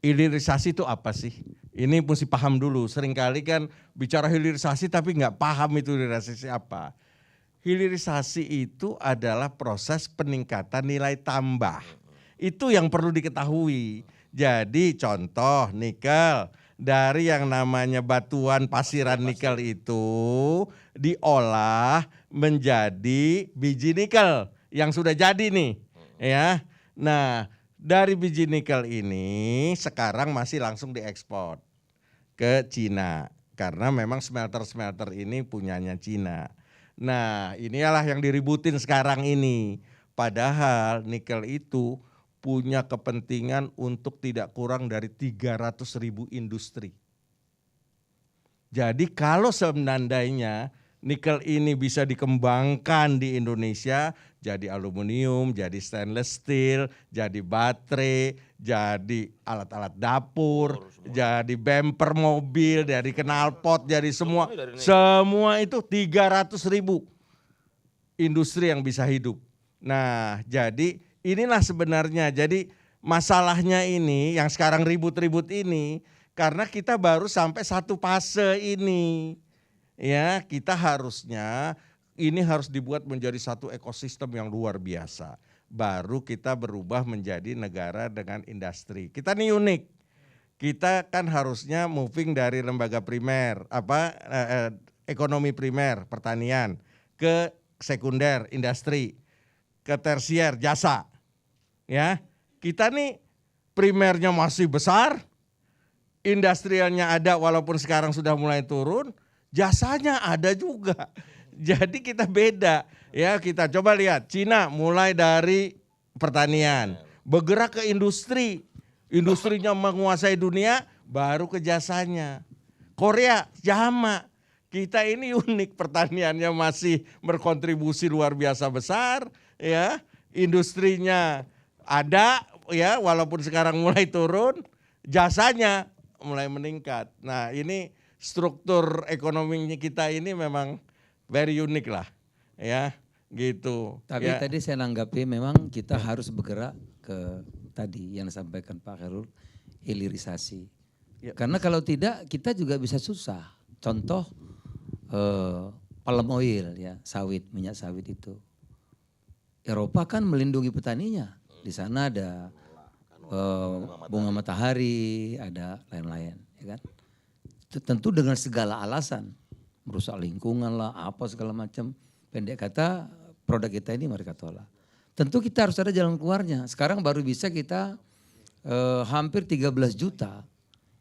hilirisasi itu apa sih? Ini mesti paham dulu. Seringkali kan bicara hilirisasi tapi nggak paham itu hilirisasi apa. Hilirisasi itu adalah proses peningkatan nilai tambah. Itu yang perlu diketahui. Jadi contoh nikel. Dari yang namanya batuan pasiran nikel itu diolah menjadi biji nikel yang sudah jadi nih. Ya. Nah, dari biji nikel ini sekarang masih langsung diekspor ke Cina karena memang smelter-smelter ini punyanya Cina. Nah, inilah yang diributin sekarang ini. Padahal nikel itu punya kepentingan untuk tidak kurang dari 300.000 industri. Jadi kalau seandainya nikel ini bisa dikembangkan di Indonesia, jadi aluminium, jadi stainless steel, jadi baterai, jadi alat-alat dapur, jadi bumper mobil, dari knalpot, jadi semua itu 300.000 industri yang bisa hidup. Nah, jadi inilah sebenarnya, jadi masalahnya ini yang sekarang ribut-ribut ini karena kita baru sampai satu fase ini. Ya, kita harusnya ini harus dibuat menjadi satu ekosistem yang luar biasa. Baru kita berubah menjadi negara dengan industri. Kita nih unik. Kita kan harusnya moving dari lembaga primer, ekonomi primer, pertanian, ke sekunder, industri, ke tersier, jasa. Ya, kita nih primernya masih besar, industrialnya ada walaupun sekarang sudah mulai turun, jasanya ada juga. Jadi kita beda. Ya, kita coba lihat Cina mulai dari pertanian, bergerak ke industri. Industrinya menguasai dunia, baru ke jasanya. Korea sama. Kita ini unik, pertaniannya masih berkontribusi luar biasa besar, ya. Industrinya ada, ya, walaupun sekarang mulai turun, jasanya mulai meningkat. Nah, ini struktur ekonominya kita ini memang very unik lah, ya, gitu. Tapi ya. tadi saya nanggapi memang kita harus bergerak ke tadi yang disampaikan Pak Khairul, hilirisasi. Ya. Karena kalau tidak kita juga bisa susah. Contoh palm oil, ya, sawit, minyak sawit itu. Eropa kan melindungi petaninya. Di sana ada bunga matahari, ada lain-lain, ya kan? Tentu dengan segala alasan, merusak lingkungan lah, apa segala macam. Pendek kata, produk kita ini mereka tolak. Tentu kita harus ada jalan keluarnya. Sekarang baru bisa kita hampir 13 juta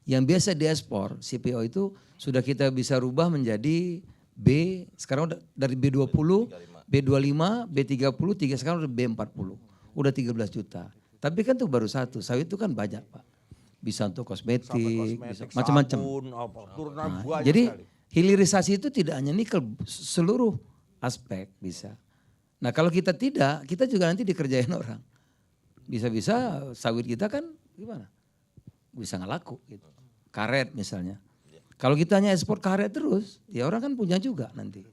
yang biasa diekspor, CPO itu sudah kita bisa rubah menjadi B, sekarang udah dari B20, B25, B30, sekarang udah B40. Udah 13 juta. Tapi kan itu baru satu, sawit itu kan banyak Pak. Bisa untuk kosmetik, bisa macam-macam. Nah, jadi hilirisasi itu tidak hanya nikel, seluruh aspek bisa. Nah kalau kita tidak, kita juga nanti dikerjain orang. Bisa-bisa sawit kita kan gimana? Bisa nggak laku gitu. Karet misalnya. Kalau kita hanya ekspor karet terus, ya orang kan punya juga nanti.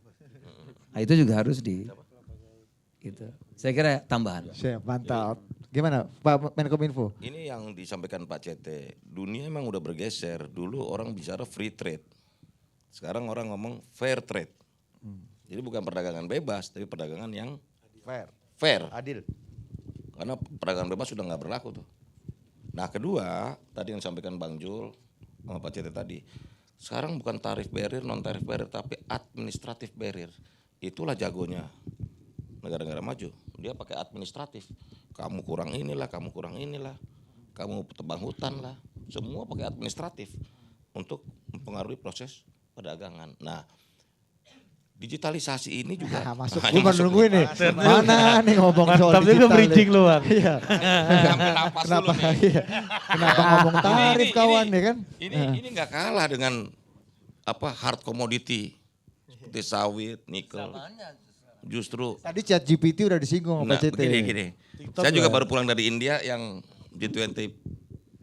Nah itu juga harus gitu. Saya kira tambahan. Siap, mantap. Gimana Pak Menkominfo? Ini yang disampaikan Pak CT, dunia emang udah bergeser. Dulu orang bicara free trade, sekarang orang ngomong fair trade. Jadi bukan perdagangan bebas, tapi perdagangan yang fair. Adil. Karena perdagangan bebas sudah nggak berlaku tuh. Nah kedua, tadi yang disampaikan Bang Jul sama Pak CT tadi, sekarang bukan tarif barrier, non tarif barrier, tapi administratif barrier. Itulah jagonya negara-negara maju. Dia pakai administratif. Kamu kurang inilah, kamu tebang hutan lah. Semua pakai administratif untuk mempengaruhi proses perdagangan. Nah, digitalisasi ini juga Masuk, gue baru nungguin nih. Mana nih ngomong soal Mantap juga digital bridging nih. lu Bang. Iya. Kenapa, iya. Kenapa ngomong tarif kawan ya kan? Ini nggak kalah dengan hard commodity seperti sawit, nikel. Justru Tadi chat GPT udah disinggung sama CT. Gini. Saya juga baru pulang dari India yang G20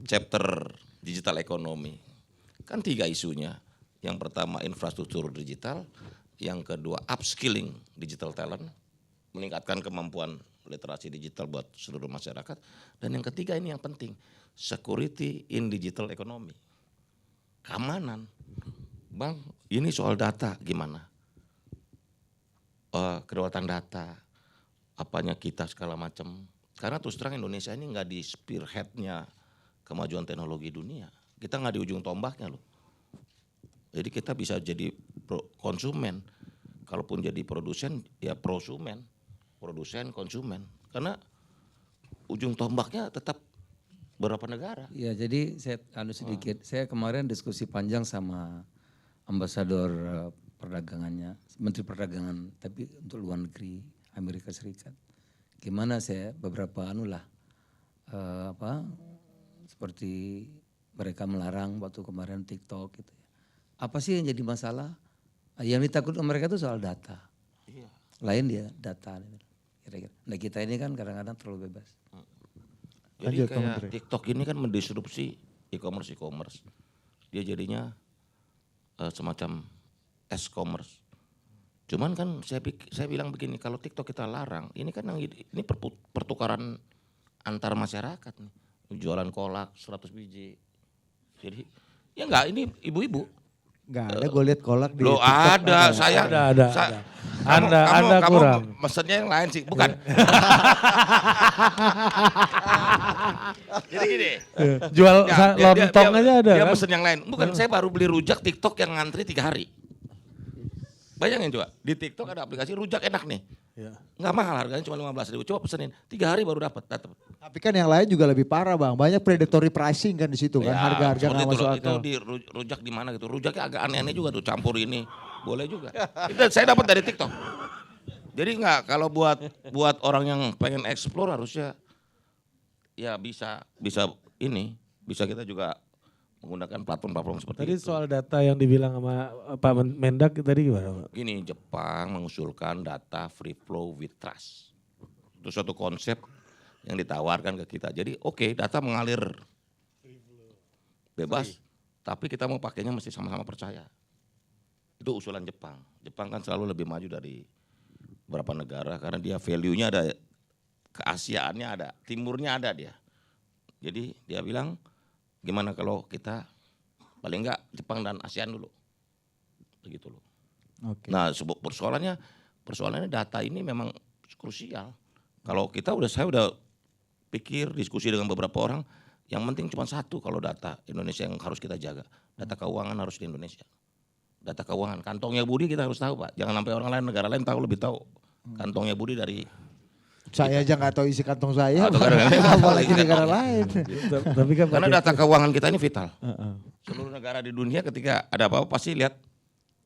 chapter digital economy. Kan 3 isunya. Yang pertama infrastruktur digital, yang kedua upskilling digital talent, meningkatkan kemampuan literasi digital buat seluruh masyarakat, dan yang ketiga ini yang penting, security in digital economy. Keamanan. Bang, ini soal data gimana? Kedaulatan data, apanya kita segala macam. Karena terus terang Indonesia ini nggak di spearheadnya kemajuan teknologi dunia. Kita nggak di ujung tombaknya loh. Jadi kita bisa jadi konsumen. Kalaupun jadi produsen, ya prosumen. Produsen, konsumen. Karena ujung tombaknya tetap beberapa negara. Ya jadi saya sedikit, saya kemarin diskusi panjang sama ambasador perdagangannya, Menteri Perdagangan, tapi untuk luar negeri Amerika Serikat. Gimana saya beberapa seperti mereka melarang waktu kemarin TikTok gitu ya. Apa sih yang jadi masalah? Yang ditakutkan mereka itu soal data. Iya. Lain dia data. Kira-kira. Nah kita ini kan kadang-kadang terlalu bebas. Jadi kayak TikTok ini kan mendisrupsi e-commerce. Dia jadinya semacam e-commerce. Cuman kan saya bilang begini, kalau TikTok kita larang, ini kan ini pertukaran antar masyarakat nih. Jualan kolak 100 biji. Jadi ya enggak, ini ibu-ibu. Enggak ada, gue lihat kolak di Loh TikTok. ada, saya. Ada. Anda Kamu kurang. mesennya yang lain sih, bukan. Jadi gini. Jual Ya, lontong aja ada Dia kan? pesen yang lain. Bukan, saya baru beli rujak TikTok yang ngantri 3 hari. Bayangin coba, di TikTok ada aplikasi rujak enak nih. Ya. Nggak mahal, harganya cuma 15.000. Coba pesenin, 3 hari baru dapat. Tapi kan yang lain juga lebih parah Bang. Banyak predatory pricing kan di situ kan. Harga-harga nggak masuk itu akal. di rujak di mana gitu. Rujaknya agak aneh-aneh juga tuh, campur ini. Boleh juga. Itu saya dapat dari TikTok. Jadi nggak, kalau buat orang yang pengen explore harusnya ya bisa kita juga menggunakan platform-platform seperti Tadi itu. soal data yang dibilang sama Pak Mendak tadi gimana Pak? Gini, Jepang mengusulkan data free flow with trust. Itu suatu konsep yang ditawarkan ke kita. Jadi oke, data mengalir bebas, tapi kita mau pakainya mesti sama-sama percaya. Itu usulan Jepang. Jepang kan selalu lebih maju dari beberapa negara karena dia value-nya ada, keasiaannya ada, timurnya ada dia. Jadi dia bilang, gimana kalau kita paling enggak Jepang dan ASEAN dulu. Begitu loh. Oke. Nah, persoalannya data ini memang krusial. Kalau saya udah pikir, diskusi dengan beberapa orang, Yang penting cuma satu kalau data Indonesia yang harus kita jaga. Data keuangan harus di Indonesia. Data keuangan, kantongnya Budi kita harus tahu Pak. Jangan sampai orang lain, negara lain tahu lebih tahu. Kantongnya Budi dari Saya aja nggak tahu isi kantong saya. Atau negara lain. Apalagi negara lain. Tapi kan Karena Pak data keuangan kita ini vital. Seluruh negara di dunia ketika ada apa-apa pasti lihat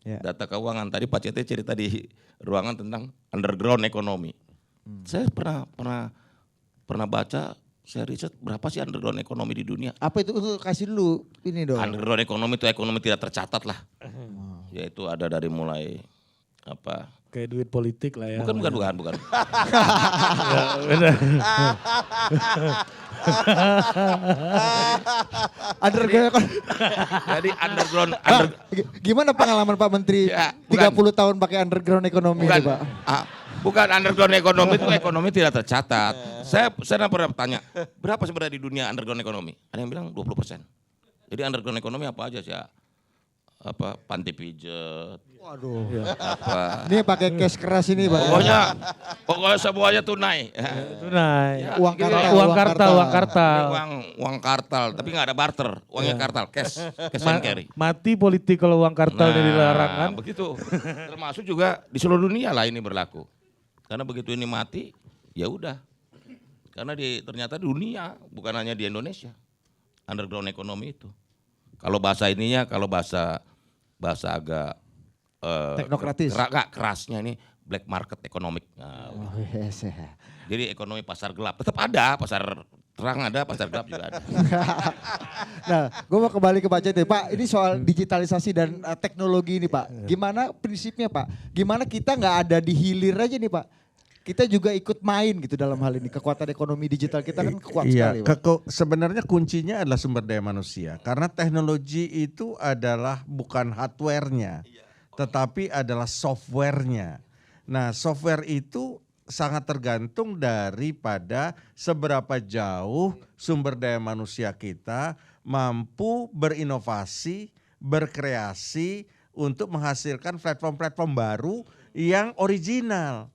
Ya. data keuangan. Tadi Pak Cete cerita di ruangan tentang underground ekonomi. Saya pernah baca, saya riset berapa sih underground ekonomi di dunia. Apa itu kasih dulu ini dong. Underground ekonomi itu ekonomi tidak tercatat lah. Yaitu ada dari mulai apa? kayak duit politik lah ya. Bukan. Ya, benar. Underground. Jadi underground Gimana pengalaman Pak Menteri Ya, 30 tahun pakai underground ekonomi bukan, ini, Pak? bukan underground ekonomi itu ekonomi tidak tercatat. Saya pernah bertanya, berapa sebenarnya di dunia underground ekonomi? Ada yang bilang 20%. Jadi underground ekonomi apa aja sih? Apa panti pijet, Waduh. apa. Ini pakai cash keras ini, Pak. Pokoknya semuanya tunai. Tunai. Uang kartal, Uang kartal. Uang kartal, tapi nggak ada barter, uangnya kartal, cash and carry. Mati politik kalau uang kartal ini dilarang kan. Begitu. Termasuk juga di seluruh dunia lah ini berlaku. Karena begitu ini mati, ya udah. Karena ternyata di dunia, bukan hanya di Indonesia, underground ekonomi itu. Kalau bahasa ininya, kalau bahasa agak Teknokratis. kerasnya ini black market economic. Nah, Oh, yes, ya. jadi ekonomi pasar gelap tetap ada, pasar terang ada, pasar gelap juga ada. Nah, gue mau kembali ke Pak Cete. Pak, ini soal digitalisasi dan teknologi ini, Pak. Gimana prinsipnya, Pak? Gimana kita nggak ada di hilir aja nih, Pak? Kita juga ikut main gitu dalam hal ini. Kekuatan ekonomi digital kita kan kuat sekali, Pak. Sebenarnya kuncinya adalah sumber daya manusia. Karena teknologi itu adalah bukan hardware-nya, tetapi adalah software-nya. Nah, software itu sangat tergantung daripada seberapa jauh sumber daya manusia kita mampu berinovasi, berkreasi untuk menghasilkan platform-platform baru yang original.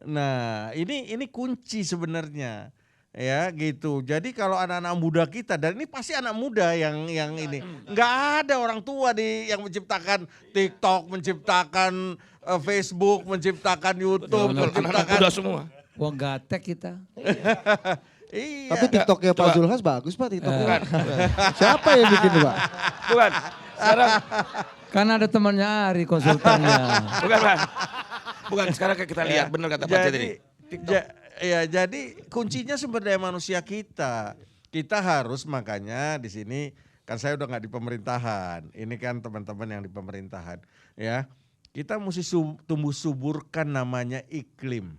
Nah, ini kunci sebenarnya. Ya gitu. Jadi kalau anak-anak muda kita, dan ini pasti anak muda yang ini. Nggak ada orang tua yang menciptakan TikTok, menciptakan Facebook, menciptakan YouTube, menciptakan Udah semua. Wong gatek kita. Iya. Tapi TikToknya Pak Zulhas bagus, Pak. TikToknya. Siapa yang bikin, Pak? Bukan. Sekarang Kan ada temannya Ari konsultannya. bukan sekarang kita lihat benar kata Pak Cete tadi. Jadi kuncinya sumber daya manusia kita. Kita harus makanya di sini kan saya udah nggak di pemerintahan. Ini kan teman-teman yang di pemerintahan, ya. Kita mesti tumbuh suburkan namanya iklim.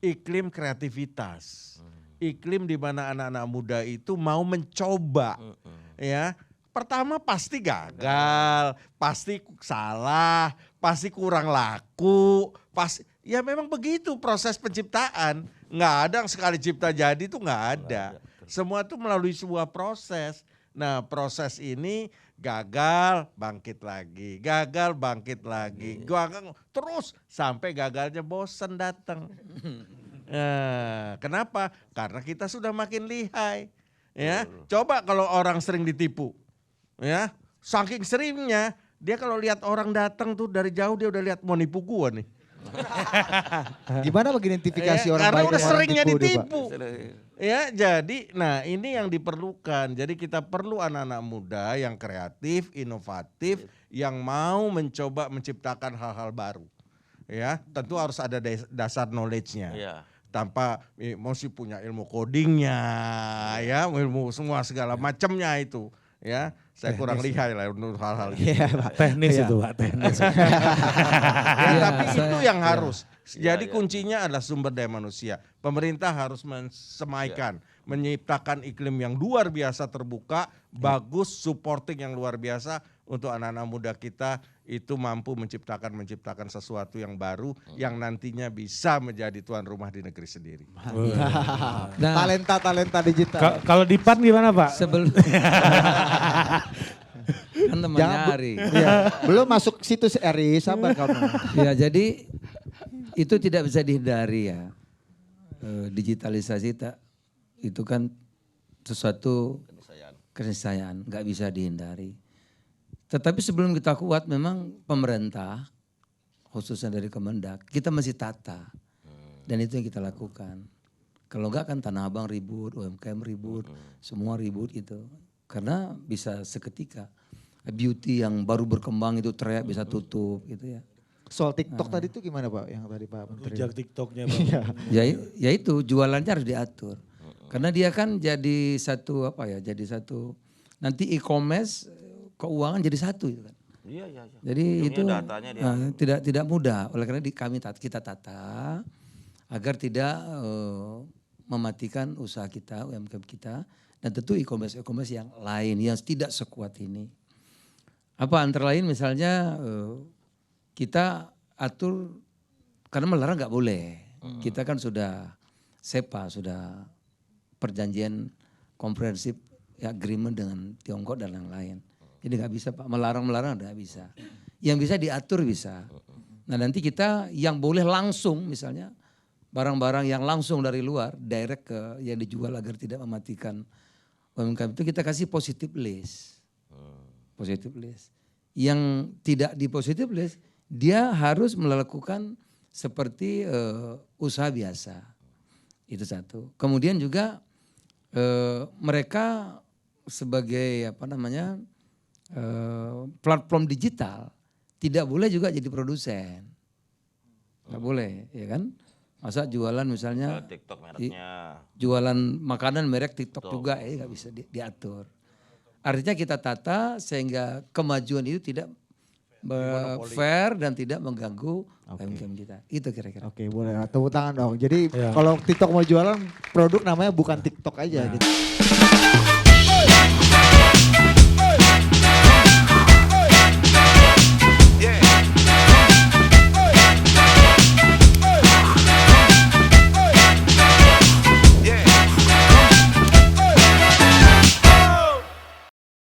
Iklim kreativitas. Iklim di mana anak-anak muda itu mau mencoba, ya. Pertama pasti gagal, pasti salah, pasti kurang laku, pasti ya memang begitu proses penciptaan. Nggak ada yang sekali cipta jadi itu nggak ada. Semua itu melalui sebuah proses. Nah, proses ini gagal, bangkit lagi, gagal, bangkit lagi, gagal terus sampai gagalnya bosan datang. Nah, kenapa? Karena kita sudah makin lihai. Ya, coba kalau orang sering ditipu. Ya, saking seringnya dia kalau lihat orang datang tuh dari jauh dia udah lihat mau nipu gua nih. Gimana mengidentifikasi Ya, orang karena baik udah dan orang seringnya tipu, Pak? ditipu. Ya, jadi nah ini yang diperlukan. Jadi kita perlu anak-anak muda yang kreatif, inovatif, yang mau mencoba menciptakan hal-hal baru. Ya, tentu harus ada dasar knowledge-nya. Iya. Tanpa mesti punya ilmu codingnya, ya, ilmu semua segala macamnya itu. Ya, saya kurang lihai lah untuk hal-hal gitu. Iya, Pak. Teknis Iya. itu Pak, teknis. Ya, Iya, tapi itu saya- yang harus. Jadi Iya. kuncinya adalah sumber daya manusia. Pemerintah harus mensemaikan, menciptakan iklim yang luar biasa terbuka, bagus, supporting yang luar biasa untuk anak-anak muda kita itu mampu menciptakan sesuatu yang baru yang nantinya bisa menjadi tuan rumah di negeri sendiri. Nah, Talenta digital. Kalau di PAN gimana Pak? sebelum kan temannya Jangan- Ari. Iya, belum masuk situs RI, sabar kamu. Ya jadi itu tidak bisa dihindari ya. Digitalisasi itu kan sesuatu keniscayaan, nggak bisa dihindari. Tetapi sebelum kita kuat memang pemerintah, khususnya dari Kemendak, kita masih tata. Dan itu yang kita lakukan. Kalau enggak kan Tanah Abang ribut, UMKM ribut, semua ribut itu. Karena bisa seketika. Beauty yang baru berkembang itu teriak bisa tutup gitu ya. Soal TikTok tadi itu gimana Pak yang tadi Pak Menteri? Rujak TikToknya Bang. Ya itu jualannya harus diatur. Karena dia kan jadi satu jadi satu nanti e-commerce keuangan jadi satu itu kan. Iya. Jadi Ujungnya itu datanya dia. tidak mudah. Oleh karena kita tata agar tidak mematikan usaha kita, UMKM kita, dan tentu e-commerce yang lain yang tidak sekuat ini. Apa antara lain misalnya kita atur karena melarang nggak boleh. Kita kan sudah SEPA, sudah perjanjian komprehensif agreement dengan Tiongkok dan yang lain. Jadi nggak bisa Pak, melarang nggak bisa. Yang bisa diatur bisa. Nah nanti kita yang boleh langsung misalnya barang-barang yang langsung dari luar direct ke yang dijual agar tidak mematikan UMKM itu kita kasih positive list. Positive list. Yang tidak di positive list dia harus melakukan seperti usaha biasa. Itu satu. Kemudian juga mereka sebagai platform digital tidak boleh juga jadi produsen. Nggak boleh, ya kan? Masa jualan misalnya TikTok mereknya. jualan makanan merek TikTok juga nggak bisa diatur. Artinya kita tata sehingga kemajuan itu tidak fair dan tidak mengganggu UMKM kita. Itu kira-kira. Oke, boleh. Tepuk tangan dong. Jadi kalau TikTok mau jualan produk namanya bukan TikTok aja gitu.